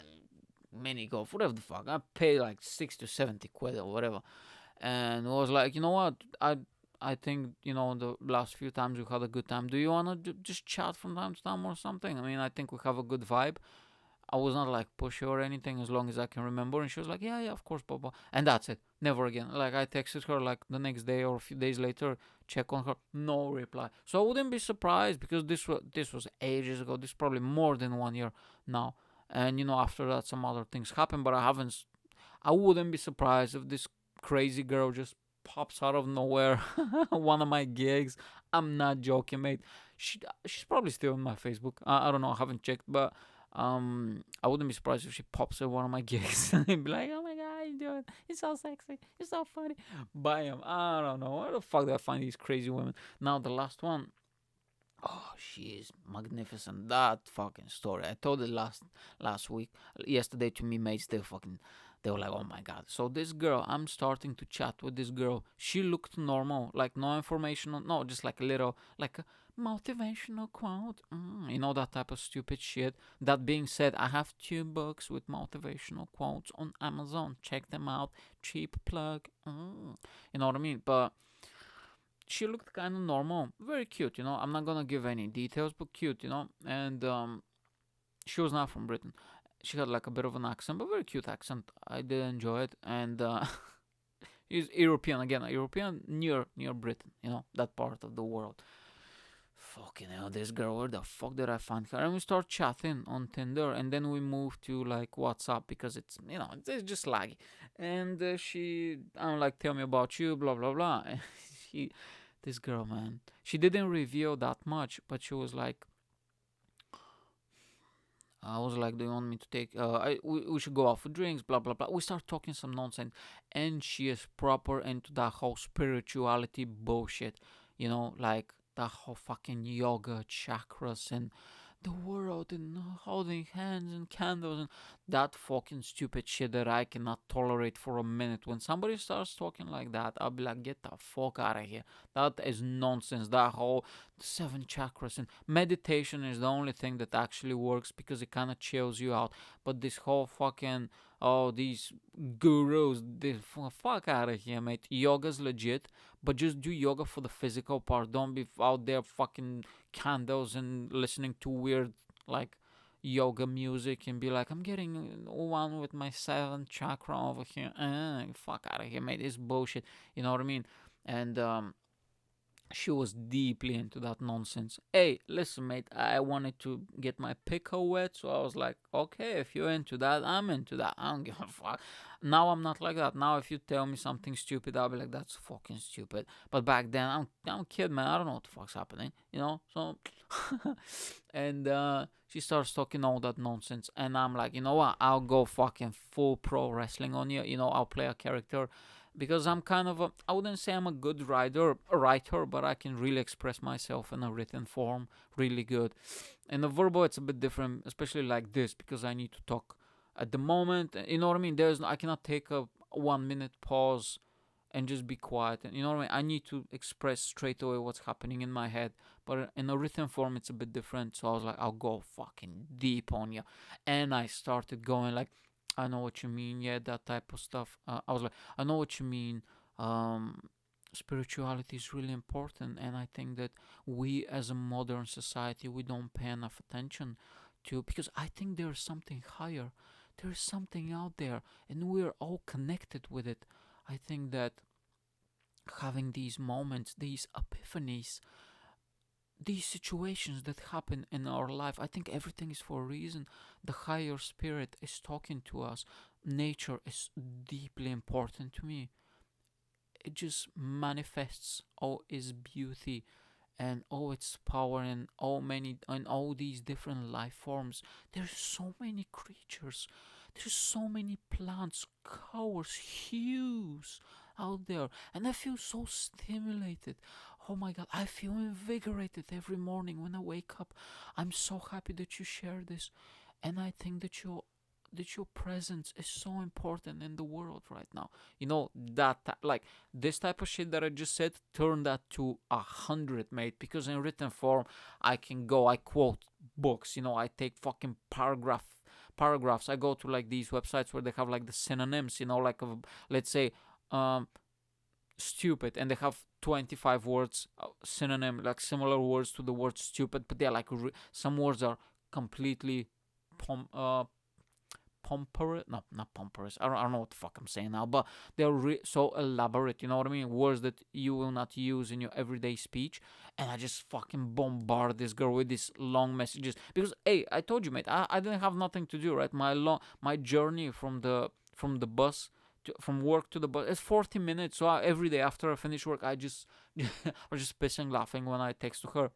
mini golf, whatever the fuck. I paid like 60 to 70 quid or whatever, and was like, you know what? I think the last few times we had a good time. Do you wanna just chat from time to time or something? I mean, I think we have a good vibe. I was not like pushy or anything as long as I can remember. And she was like, yeah, yeah, of course, Papa. And that's it. Never again. Like I texted her like the next day or a few days later, check on her, no reply. So I wouldn't be surprised because this was ages ago. This is probably more than 1 year now. And after that some other things happen, but I wouldn't be surprised if this crazy girl just pops out of nowhere one of my gigs. I'm not joking, mate. She's probably still on my Facebook. I don't know, I haven't checked, but I wouldn't be surprised if she pops at one of my gigs and be like, "Oh my god, how you doing? It's so sexy. It's so funny." Bam. I don't know. Where the fuck do I find these crazy women? Now the last one. Oh, she is magnificent. That fucking story. I told it last week, yesterday to me mates. They were like, "Oh my god!" So this girl, I'm starting to chat with this girl. She looked normal, like no information, no, just like a little, like a motivational quote. That type of stupid shit. That being said, I have 2 books with motivational quotes on Amazon. Check them out. Cheap plug. You know what I mean? But she looked kind of normal, very cute. I'm not gonna give any details, but cute. And she was not from Britain. She had like a bit of an accent, but very cute accent. I did enjoy it, and she's European again, a European near Britain. That part of the world. Fucking hell, this girl, where the fuck did I find her? And we start chatting on Tinder, and then we move to like WhatsApp because it's just laggy. And I'm like, tell me about you, blah blah blah. And this girl, man, she didn't reveal that much, but she was like, I was like, do you want me to take? We should go out for drinks, blah blah blah. We start talking some nonsense, and she is proper into that whole spirituality bullshit. Like that whole fucking yoga, chakras, and the world, and holding hands and candles, and that fucking stupid shit that I cannot tolerate for a minute. When somebody starts talking like that, I'll be like, get the fuck out of here. That is nonsense. That whole seven chakras and meditation is the only thing that actually works because it kind of chills you out. But this whole fucking, oh, these gurus, this fuck out of here, mate. Yoga's legit, but just do yoga for the physical part. Don't be out there fucking candles and listening to weird, like, yoga music and be like, I'm getting one with my seventh chakra over here. Fuck out of here, mate. It's bullshit. You know what I mean? And she was deeply into that nonsense. Hey, listen, mate, I wanted to get my pickle wet, so I was like, okay, if you're into that, I'm into that. I don't give a fuck. Now I'm not like that. Now if you tell me something stupid, I'll be like, that's fucking stupid. But back then, I'm a kid, man. I don't know what the fuck's happening, you know? So, and she starts talking all that nonsense, and I'm like, you know what? I'll go fucking full pro wrestling on you. You know, I'll play a character because I'm kind of I wouldn't say I'm a good writer, but I can really express myself in a written form really good. In the verbal, it's a bit different, especially like this, because I need to talk at the moment. You know what I mean? I cannot take a 1 minute pause and just be quiet. And you know what I mean? I need to express straight away what's happening in my head. But in a written form, it's a bit different. So I was like, I'll go fucking deep on you, and I started going like, I know what you mean, yeah, that type of stuff. I was like, I know what you mean. Um, Spirituality is really important, and I think that we, as a modern society, we don't pay enough attention to, because I think there's something higher. There's something out there, and we're all connected with it. I think that having these moments, these epiphanies, these situations that happen in our life, I think everything is for a reason. The higher spirit is talking to us. Nature is deeply important to me. It just manifests all its beauty and all its power and all these different life forms. There's so many creatures. There's so many plants, colors, hues out there, and I feel so stimulated. Oh my god, I feel invigorated every morning when I wake up. I'm so happy that you share this, and I think that your presence is so important in the world right now. You know that like this type of shit that I just said, turn that to 100, mate. Because in written form, I quote books. You know, I take fucking paragraphs. I go to like these websites where they have like the synonyms. You know, like let's say um stupid, and they have 25 words synonym, like similar words to the word stupid, but they're like some words are completely pom- uh pomperous, no, not pomperous, I don't know what the fuck I'm saying now, but they're so elaborate, you know what I mean, words that you will not use in your everyday speech. And I just fucking bombard this girl with these long messages because, hey, I told you, mate, I didn't have nothing to do, right? My journey from the bus from work to the bus is 40 minutes. So every day after I finish work, I just I was just pissing laughing when I text to her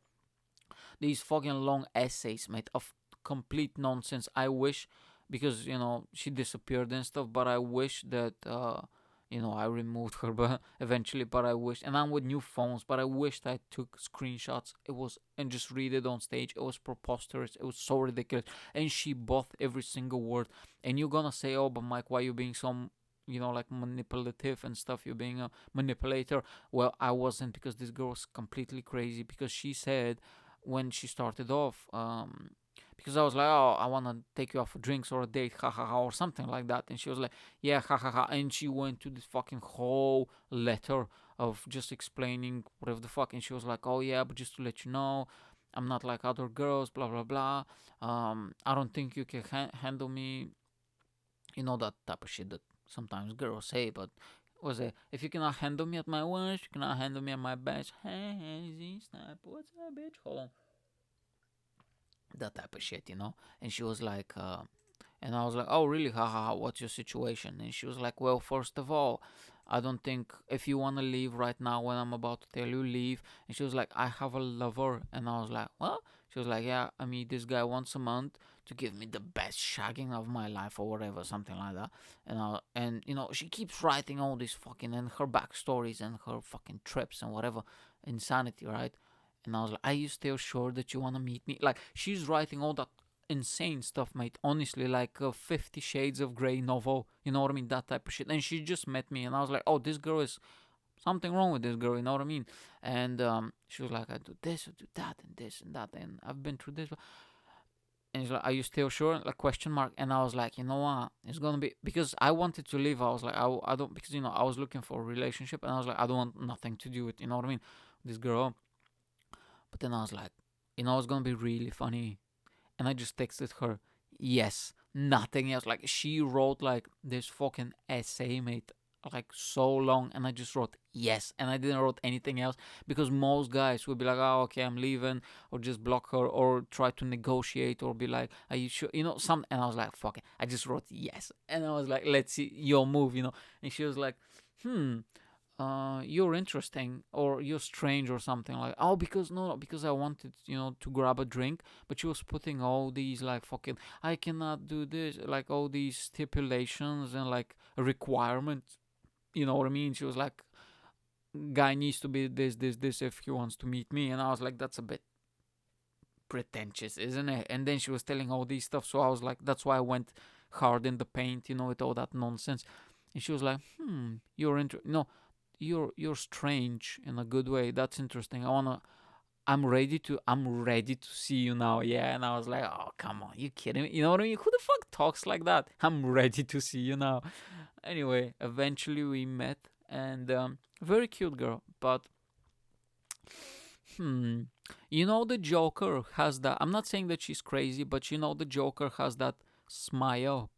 these fucking long essays, mate, of complete nonsense. I wish, because she disappeared and stuff, but I wish that I removed her, but eventually. But I wish, and I'm with new phones, but I wished I took screenshots. It was and just read it on stage. It was preposterous. It was so ridiculous, and she bought every single word. And you're gonna say, "Oh, but Mike, why are you being so?" Like manipulative and stuff, you're being a manipulator. Well, I wasn't, because this girl was completely crazy, because she said when she started off, because I was like, oh, I want to take you out for drinks or a date, ha ha ha, or something like that. And she was like, yeah, ha ha ha. And she went to this fucking whole letter of just explaining whatever the fuck. And she was like, oh, yeah, but just to let you know, I'm not like other girls, blah, blah, blah. I don't think you can handle me. That type of shit that sometimes girls say, but was it, if you cannot handle me at my worst, you cannot handle me at my best. Hey, Z-Snap, what's up, bitch? Hold on. That type of shit. And she was like, and I was like, oh, really? Ha ha ha, what's your situation? And she was like, well, first of all, I don't think, if you want to leave right now when I'm about to tell you, leave. And she was like, I have a lover. And I was like, well, she was like, yeah, I meet this guy once a month to give me the best shagging of my life or whatever, something like that. And she keeps writing all these fucking, and her backstories and her fucking trips and whatever, insanity, right? And I was like, are you still sure that you want to meet me? Like, she's writing all that insane stuff, mate. Honestly, like a 50 Shades of Grey novel. You know what I mean? That type of shit. And she just met me, and I was like, oh, this girl is something wrong with this girl. You know what I mean? And she was like, I do this, I do that, and this and that, and I've been through this. And he's like, are you still sure? Like, question mark. And I was like, you know what? It's gonna be, because I wanted to leave. I was like, I don't, because I was looking for a relationship, and I was like, I don't want nothing to do with, you know what I mean, this girl. But then I was like, it's gonna be really funny. And I just texted her, yes, nothing else. Like, she wrote like this fucking essay, mate, like so long, and I just wrote yes, and I didn't wrote anything else, because most guys would be like, oh, okay, I'm leaving, or just block her, or try to negotiate, or be like, are you sure, some. And I was like, fuck it, I just wrote yes, and I was like, let's see your move, and she was like, you're interesting, or you're strange, or something like, oh, because no, because I wanted, to grab a drink, but she was putting all these like fucking, I cannot do this, like all these stipulations and like requirements, you know what I mean? She was like, guy needs to be this if he wants to meet me, and I was like, that's a bit pretentious, isn't it? And then she was telling all these stuff, so I was like, that's why I went hard in the paint, with all that nonsense. And she was like, no, you're strange in a good way. That's interesting. I'm ready to see you now. Yeah. And I was like, oh, come on, you kidding me? You know what I mean? Who the fuck talks like that? I'm ready to see you now. Anyway, eventually we met, and very cute girl. But the Joker has that. I'm not saying that she's crazy, but the Joker has that smile,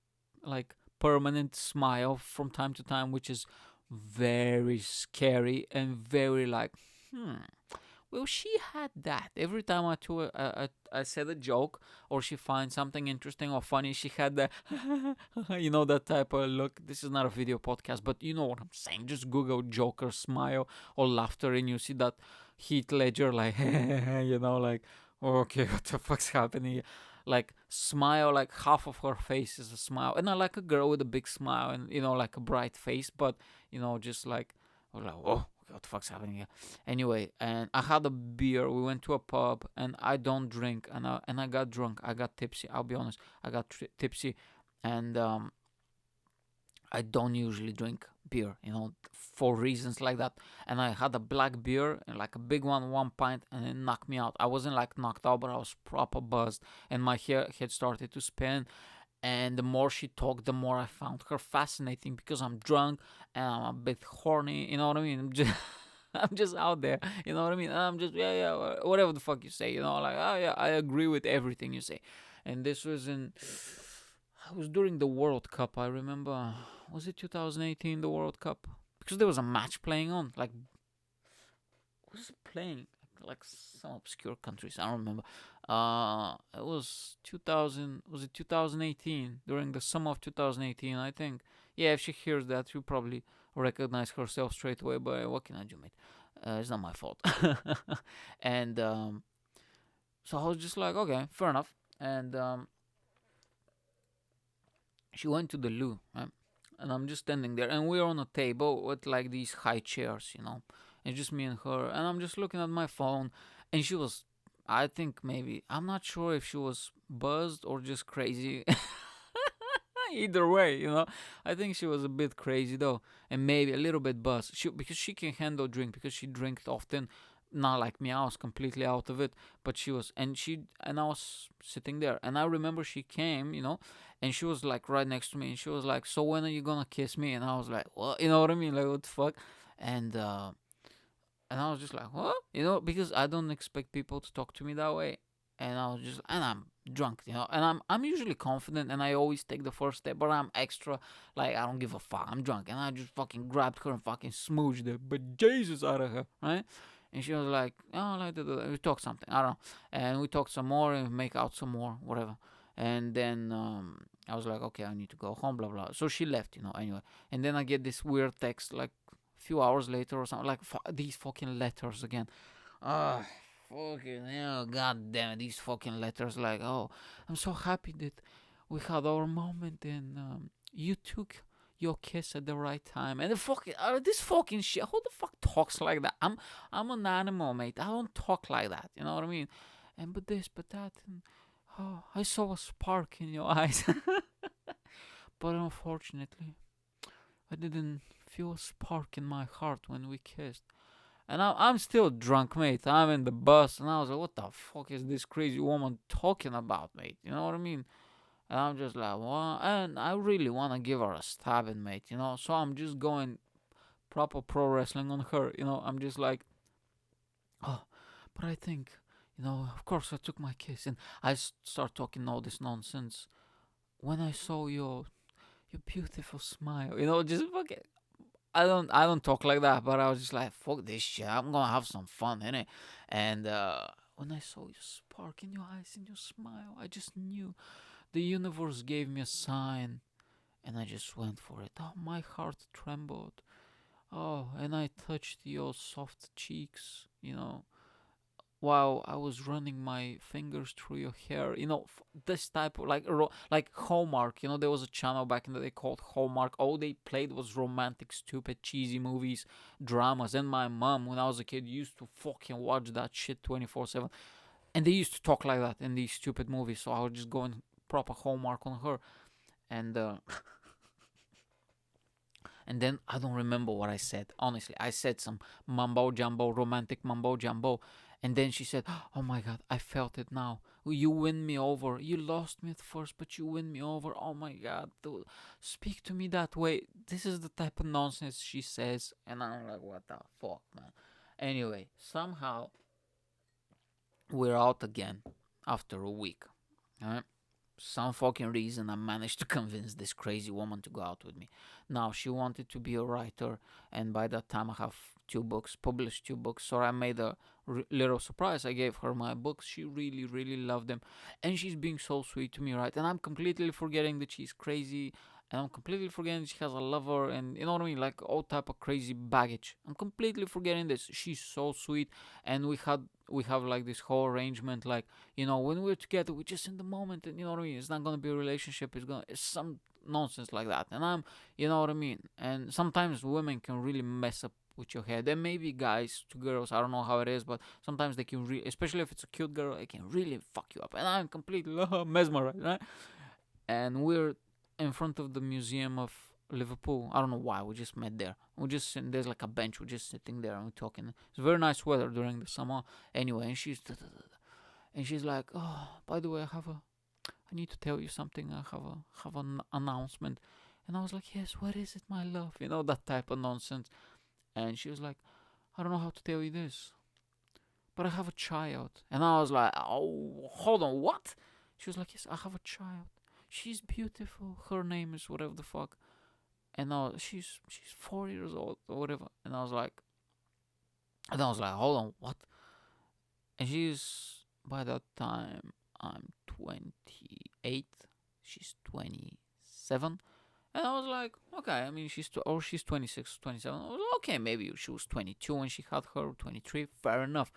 like permanent smile from time to time, which is very scary and very like, well, she had that. Every time I said a joke, or she finds something interesting or funny, she had that, that type of look. This is not a video podcast, but you know what I'm saying. Just Google Joker smile or laughter, and you see that Heath Ledger, like, like, okay, what the fuck's happening? Like, smile, like half of her face is a smile. And I like a girl with a big smile and, like a bright face, but, just like, oh, what the fuck's happening here? Anyway, and I had a beer. We went to a pub, and I don't drink, and I got drunk. I got tipsy. I'll be honest. I got tipsy, and I don't usually drink beer, for reasons like that. And I had a black beer, and like a big one pint, and it knocked me out. I wasn't like knocked out, but I was proper buzzed, and my head started to spin. And the more she talked, the more I found her fascinating, because I'm drunk and I'm a bit horny. You know what I mean? I'm just out there. You know what I mean? I'm just, yeah, whatever the fuck you say. Like, oh yeah, I agree with everything you say. And this was it was during the World Cup. I remember, was it 2018, the World Cup? Because there was a match playing on. Like, what was it playing? Like some obscure countries. I don't remember. It was 2000. Was it 2018? During the summer of 2018, I think. Yeah, if she hears that, she'll probably recognize herself straight away. But what can I do, mate? It's not my fault. And so I was just like, okay, fair enough. And she went to the loo, right? And I'm just standing there, and we're on a table with like these high chairs, and just me and her, and I'm just looking at my phone, and she was, I think maybe, I'm not sure if she was buzzed or just crazy. Either way, I think she was a bit crazy though, and maybe a little bit buzzed. Because she can handle drink, because she drinks often. Not like me, I was completely out of it. But she was, and I was sitting there, and I remember she came, and she was like right next to me, and she was like, "So when are you gonna kiss me?" And I was like, "What?" You know what I mean? Like, what the fuck? And I was just like, "What?" Because I don't expect people to talk to me that way. And I was just, and I'm drunk, and I'm usually confident, and I always take the first step, but I'm extra, like, I don't give a fuck. I'm drunk, and I just fucking grabbed her and fucking smooched the bejesus out of her, right? And she was like, oh, like, we talked something, I don't know. And we talked some more, and make out some more, whatever. And then I was like, okay, I need to go home, blah, blah. So she left, anyway. And then I get this weird text, like, a few hours later or something, like, these fucking letters again. Fucking hell, god damn it, these fucking letters, like, oh, I'm so happy that we had our moment, and you your kiss at the right time. And the fucking this fucking shit. Who the fuck talks like that? I'm an animal, mate. I don't talk like that. You know what I mean? And but this, but that, and oh, I saw a spark in your eyes. But unfortunately, I didn't feel a spark in my heart when we kissed. And I'm still drunk, mate. I'm in the bus, and I was like, what the fuck is this crazy woman talking about, mate? You know what I mean? And I'm just like, well, and I really want to give her a stabbing, mate, you know? So I'm just going proper pro wrestling on her, you know? I'm just like, oh, but I think, you know, of course I took my kiss, and I start talking all this nonsense. When I saw your beautiful smile, you know, just fucking I don't talk like that, but I was just like, fuck this shit. I'm gonna have some fun in it. And when I saw your spark in your eyes and your smile, I just knew the universe gave me a sign, and I just went for it. Oh, my heart trembled. Oh, and I touched your soft cheeks, you know, while I was running my fingers through your hair, you know, this type of like Hallmark. You know, there was a channel back in the day called Hallmark. All they played was romantic, stupid, cheesy movies, dramas. And my mom, when I was a kid, used to fucking watch that shit 24/7. And they used to talk like that in these stupid movies. So I was just going proper Hallmark on her, and and then I don't remember what I said. Honestly, I said some mumbo jumbo, romantic mumbo jumbo. And then she said, oh my god, I felt it now. You win me over. You lost me at first, but you win me over. Oh my god, dude, speak to me that way. This is the type of nonsense she says. And I'm like, what the fuck, man? Anyway, somehow we're out again after a week. Alright? Some fucking reason I managed to convince this crazy woman to go out with me. Now she wanted to be a writer, and by that time I have two books, published two books. So I made a little surprise. I gave her my books. She really, really loved them, and she's being so sweet to me, right? And I'm completely forgetting that she's crazy, and I'm completely forgetting she has a lover, and you know what I mean, like all type of crazy baggage. I'm completely forgetting this. She's so sweet, and we have like this whole arrangement, like, you know, when we're together, we're just in the moment, and you know what I mean. It's not gonna be a relationship. It's some nonsense like that, and you know what I mean. And sometimes women can really mess up with your head, and maybe guys to girls, I don't know how it is, but sometimes they can especially if it's a cute girl, it can really fuck you up. And I'm completely mesmerized, right? And we're in front of the Museum of Liverpool. I don't know why. We just met there. We just sitting, there's like a bench. We're just sitting there and we're talking. It's very nice weather during the summer. Anyway, and she's like, oh, by the way, I need to tell you something. I have an announcement. And I was like, yes, what is it, my love? You know, that type of nonsense. And she was like, I don't know how to tell you this, but I have a child. And I was like, oh, hold on, what? She was like, yes, I have a child. She's beautiful. Her name is whatever the fuck. And now she's 4 years old or whatever. And I was like, hold on, what? And she's, by that time, I'm 28. She's 27. And I was like, okay, I mean, she's 26, 27. I was like, okay, maybe she was 22 when she had her, 23, fair enough.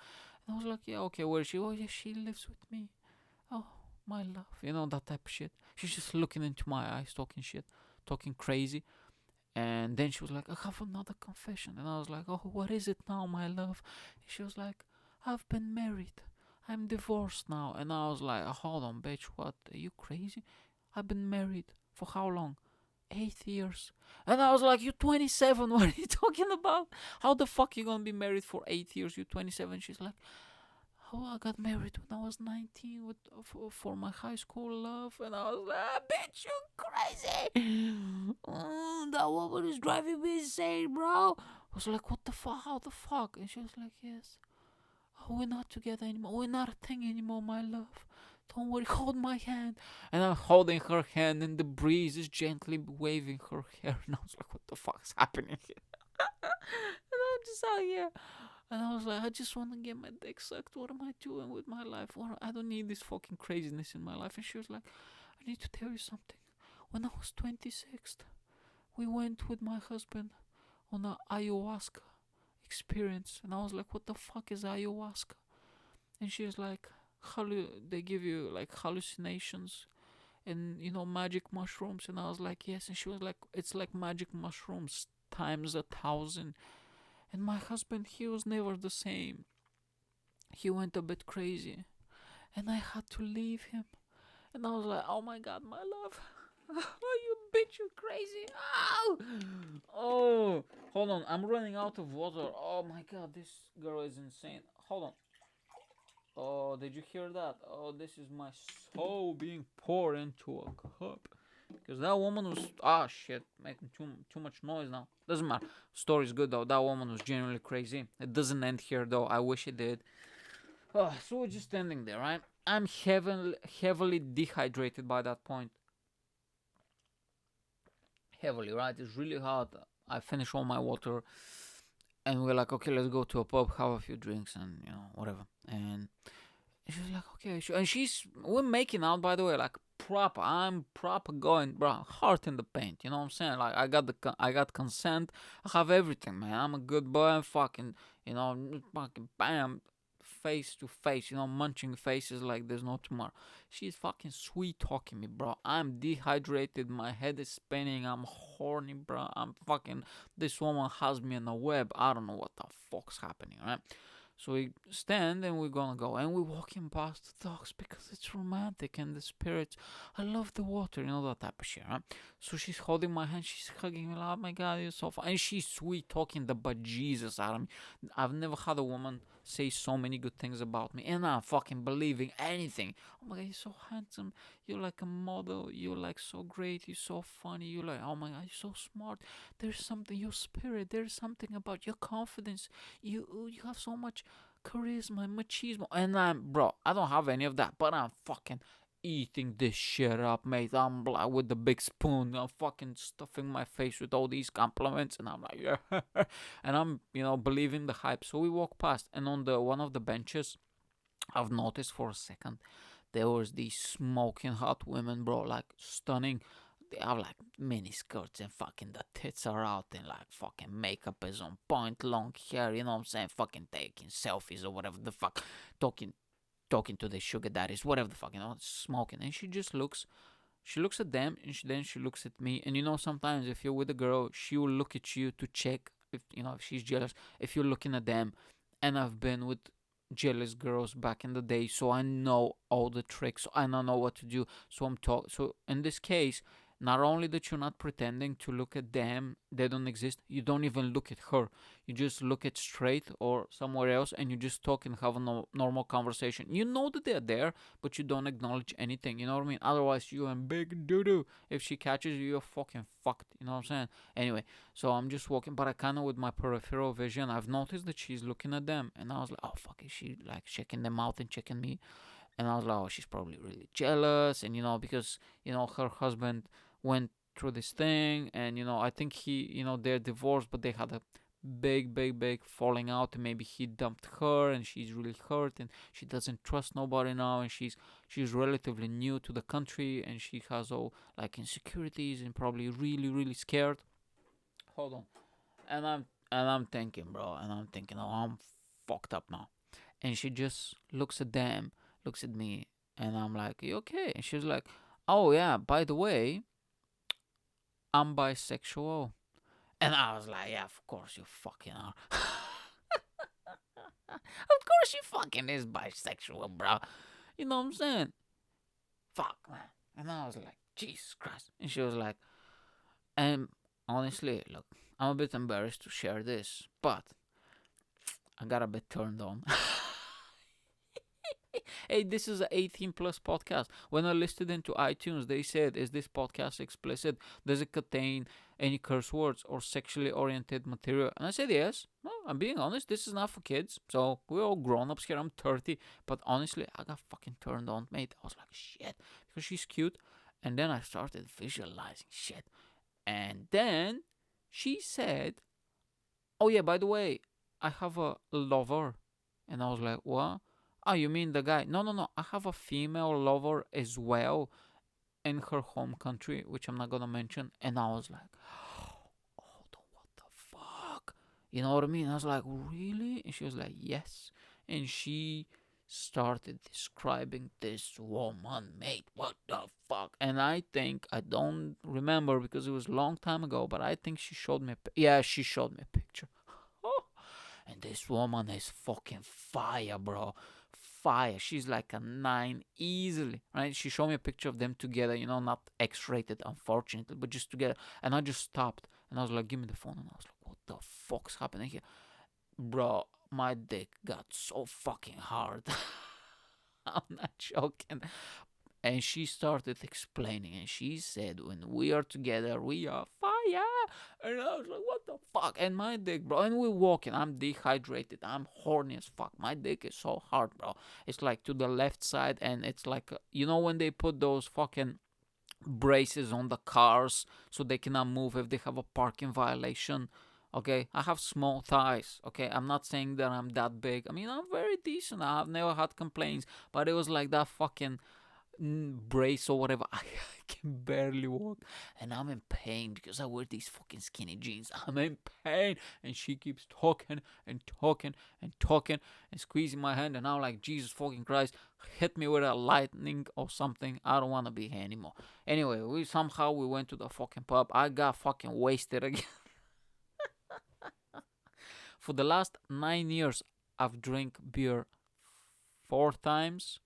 And I was like, yeah, okay, where is she? Oh, yeah, she lives with me. Oh, my love. You know, that type of shit. She's just looking into my eyes, talking shit, talking crazy. And then she was like, I have another confession. And I was like, oh, what is it now, my love? And she was like, I've been married. I'm divorced now. And I was like, hold on, bitch, what? Are you crazy? I've been married. For how long? 8 years. And I was like, you're 27. What are you talking about? How the fuck you gonna be married for 8 years? You're 27. She's like, oh, I got married when I was 19 for my high school love. And I was like, bitch, you crazy. That woman is driving me insane, bro. I was like, what the fuck? How the fuck? And she was like, yes. Oh, we're not together anymore. We're not a thing anymore, my love. Don't worry, hold my hand. And I'm holding her hand, and the breeze is gently waving her hair. And I was like, what the fuck's happening here? And I'm just out here. And I was like, I just want to get my dick sucked. What am I doing with my life? I don't need this fucking craziness in my life. And she was like, I need to tell you something. When I was 26, we went with my husband on a ayahuasca experience. And I was like, what the fuck is ayahuasca? And she was like, they give you like hallucinations, and magic mushrooms. And I was like, yes. And she was like, it's like magic mushrooms times 1,000. And my husband, he was never the same. He went a bit crazy, and I had to leave him. And I was like, oh my god, my love. Oh, you bitch, you crazy. Oh! Oh, hold on. I'm running out of water. Oh my god, this girl is insane. Hold on. Oh, did you hear that? Oh, this is my soul being poured into a cup. Because that woman was, shit, making too much noise now. Doesn't matter. Story's good though. That woman was genuinely crazy. It doesn't end here though. I wish it did. Oh, so we're just standing there, right? I'm heavily dehydrated by that point. Heavily, right? It's really hot. I finish all my water, and we're like, okay, let's go to a pub, have a few drinks, and whatever. And she was like, okay, sure. And we're making out, by the way, like proper. I'm proper going, bro, heart in the paint. You know what I'm saying? Like I got consent. I have everything, man. I'm a good boy. I'm fucking, fucking bam, face to face. Munching faces like there's no tomorrow. She's fucking sweet talking me, bro. I'm dehydrated. My head is spinning. I'm horny, bro. I'm fucking. This woman has me in a web. I don't know what the fuck's happening, right? So we stand and we're gonna go, and we're walking past the docks because it's romantic and the spirits. I love the water, that type of shit, right? So she's holding my hand, she's hugging me, like, oh my god, you're so fun. And she's sweet talking the bejesus out of me. I've never had a woman say so many good things about me, and I'm fucking believing anything. Oh my god, you're so handsome. You're like a model. You're like so great. You're so funny. You're like, oh my god, you're so smart. There's something, your spirit. There's something about your confidence. You have so much charisma, machismo, and I don't have any of that, but I'm fucking eating this shit up, mate. I'm like with the big spoon. I'm fucking stuffing my face with all these compliments, and I'm like, yeah, and I'm believing the hype. So we walk past, and on the one of the benches, I've noticed for a second there was these smoking hot women, bro, like stunning. They have like mini skirts and fucking the tits are out and like fucking makeup is on point, long hair, you know what I'm saying? Fucking taking selfies or whatever the fuck, talking to the sugar daddies, whatever the fuck, smoking. And she looks at them, and then she looks at me. And sometimes if you're with a girl, she will look at you to check if she's jealous, if you're looking at them. And I've been with jealous girls back in the day, so I know all the tricks. I don't know what to do. So in this case, not only that you're not pretending to look at them, they don't exist. You don't even look at her. You just look at straight or somewhere else, and you just talk and have a normal conversation. You know that they're there, but you don't acknowledge anything. You know what I mean? Otherwise, you're in big doo doo. If she catches you, you're fucking fucked. You know what I'm saying? Anyway, so I'm just walking, but I kind of with my peripheral vision, I've noticed that she's looking at them, and I was like, oh fuck, is she like checking them out and checking me? And I was like, oh, she's probably really jealous, and because her husband went through this thing, and I think they're divorced, but they had a big falling out, and maybe he dumped her, and she's really hurt, and she doesn't trust nobody now, and she's relatively new to the country, and she has all like insecurities and probably really scared. Hold on. And I'm thinking, bro, oh, I'm fucked up now. And she just looks at them, looks at me, and I'm like, you okay? And she's like, oh yeah, by the way, I'm bisexual. And I was like, yeah, of course you fucking are. Of course you fucking is bisexual, bro. You know what I'm saying? Fuck, man. And I was like, Jesus Christ. And she was like, and honestly, look, I'm a bit embarrassed to share this, but I got a bit turned on. Hey, this is an 18 plus podcast. When I listed into iTunes, they said, is this podcast explicit? Does it contain any curse words or sexually oriented material? And I said yes. No, I'm being honest. This is not for kids. So we're all grown ups here. I'm 30. But honestly, I got fucking turned on, mate. I was like, shit. Because she's cute. And then I started visualizing shit. And then she said, oh yeah, by the way, I have a lover. And I was like, what? Oh, you mean the guy? No. I have a female lover as well in her home country, which I'm not gonna mention. And I was like, oh, what the fuck? You know what I mean? I was like, really? And she was like, yes. And she started describing this woman, mate. What the fuck? and I think, I don't remember because it was a long time ago, but I think she showed me yeah, she showed me a picture. Oh, and this woman is fucking fire, bro. Fire. She's like a 9 easily, right? She showed me a picture of them together, not X-rated, unfortunately, but just together. And I just stopped and I was like, give me the phone. And I was like, what the fuck's happening here? Bro, my dick got so fucking hard. I'm not joking. And she started explaining, and she said, when we are together, we are fire. And I was like, what the fuck? And my dick, bro, and we're walking. I'm dehydrated. I'm horny as fuck. My dick is so hard, bro. It's like to the left side, and it's like, when they put those fucking braces on the cars so they cannot move if they have a parking violation. Okay, I have small thighs. Okay, I'm not saying that I'm that big. I mean, I'm very decent. I've never had complaints, but it was like that fucking brace or whatever. I can barely walk, and I'm in pain because I wear these fucking skinny jeans. I'm in pain, and she keeps talking and talking and talking and squeezing my hand, and I'm like, Jesus fucking Christ, hit me with a lightning or something. I don't want to be here anymore. Anyway, we went to the fucking pub. I got fucking wasted again. For the last 9 years, I've drank beer 4 times,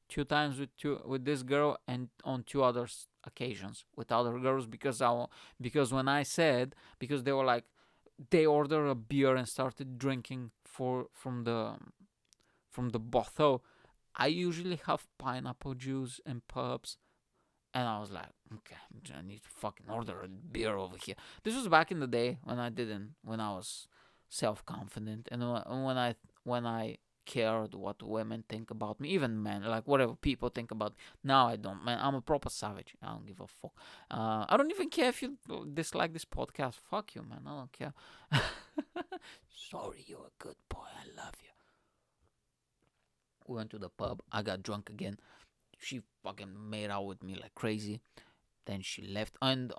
2 times with this girl, and on 2 other occasions with other girls, because when I said, because they were like, they ordered a beer and started drinking from the bottle. I usually have pineapple juice in pubs, and I was like, okay, I need to fucking order a beer over here. This was back in the day when I was self-confident, and when I cared what women think about me, even men, like whatever people think about me. Now I don't, man. I'm a proper savage. I don't give a fuck. I don't even care if you dislike this podcast. Fuck you, man. I don't care. Sorry, you're a good boy. I love you. We went to the pub. I got drunk again. She fucking made out with me like crazy. Then she left, and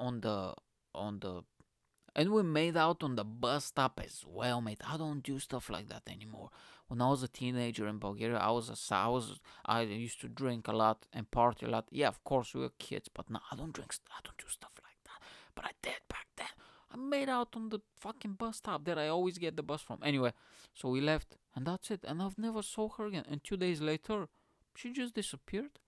and we made out on the bus stop as well, mate. I don't do stuff like that anymore. When I was a teenager in Bulgaria, I used to drink a lot and party a lot. Yeah, of course we were kids, but now I don't drink. I don't do stuff like that. But I did back then. I made out on the fucking bus stop that I always get the bus from. Anyway, so we left, and that's it. And I've never saw her again. And 2 days later, she just disappeared.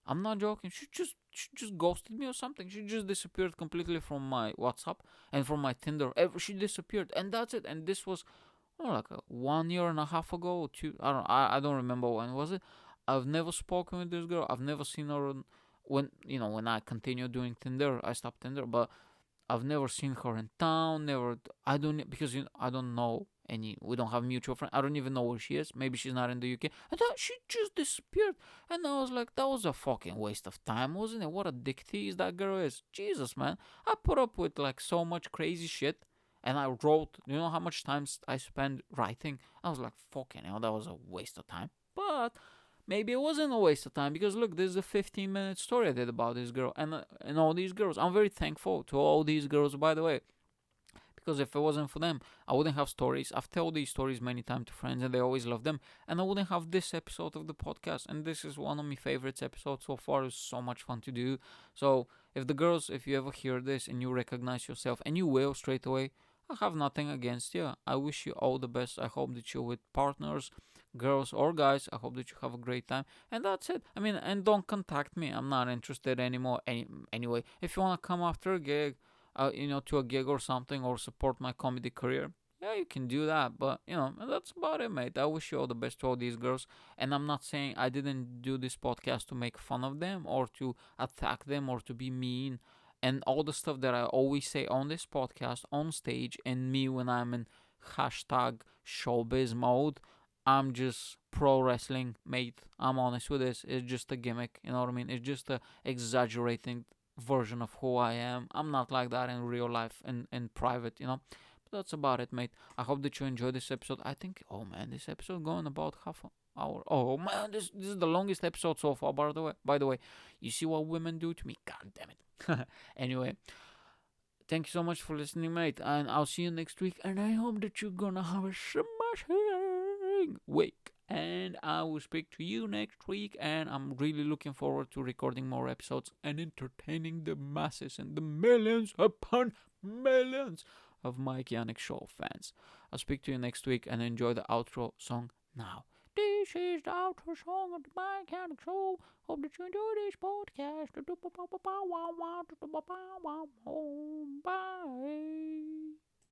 I'm not joking. She just ghosted me or something. She just disappeared completely from my WhatsApp and from my Tinder. She disappeared, and that's it. And this was like 1 year and a half ago, or two. I don't remember when was it. I've never spoken with this girl. I've never seen her when I continued doing Tinder. I stopped Tinder, but I've never seen her in town. Never. I don't, because I don't know any. We don't have mutual friends. I don't even know where she is. Maybe she's not in the UK. And she just disappeared. And I was like, that was a fucking waste of time, wasn't it? What a dick tease that girl is. Jesus, man. I put up with like so much crazy shit. And I wrote. You know how much time I spent writing? I was like, fucking hell, that was a waste of time. But maybe it wasn't a waste of time, because look, this is a 15-minute story I did about this girl and all these girls. I'm very thankful to all these girls, by the way, because if it wasn't for them, I wouldn't have stories. I've told these stories many times to friends, and they always love them. And I wouldn't have this episode of the podcast. And this is one of my favorites episodes so far. It's so much fun to do. So if you ever hear this and you recognize yourself, and you will straight away, I have nothing against you. I wish you all the best. I hope that you're with partners, girls or guys. I hope that you have a great time. And that's it. I mean, and don't contact me. I'm not interested anymore. Anyway, if you want to come after a gig, to a gig or something, or support my comedy career, yeah, you can do that. But, that's about it, mate. I wish you all the best to all these girls. And I'm not saying I didn't do this podcast to make fun of them or to attack them or to be mean. And all the stuff that I always say on this podcast, on stage, and me when I'm in hashtag showbiz mode, I'm just pro wrestling, mate. I'm honest with this. It's just a gimmick, you know what I mean? It's just a exaggerating version of who I am. I'm not like that in real life and in private. But that's about it, mate. I hope that you enjoyed this episode. I think, oh man, this episode going about half an hour. Oh man, this is the longest episode so far. By the way, you see what women do to me? God damn it. Anyway, thank you so much for listening, mate. And I'll see you next week. And I hope that you're gonna have a smashing week. And I will speak to you next week. And I'm really looking forward to recording more episodes and entertaining the masses and the millions upon millions of Mike Yanek Show fans. I'll speak to you next week and enjoy the outro song now. This is the outro song of the Mike Yanek Show. Hope that you enjoy this podcast. Bye.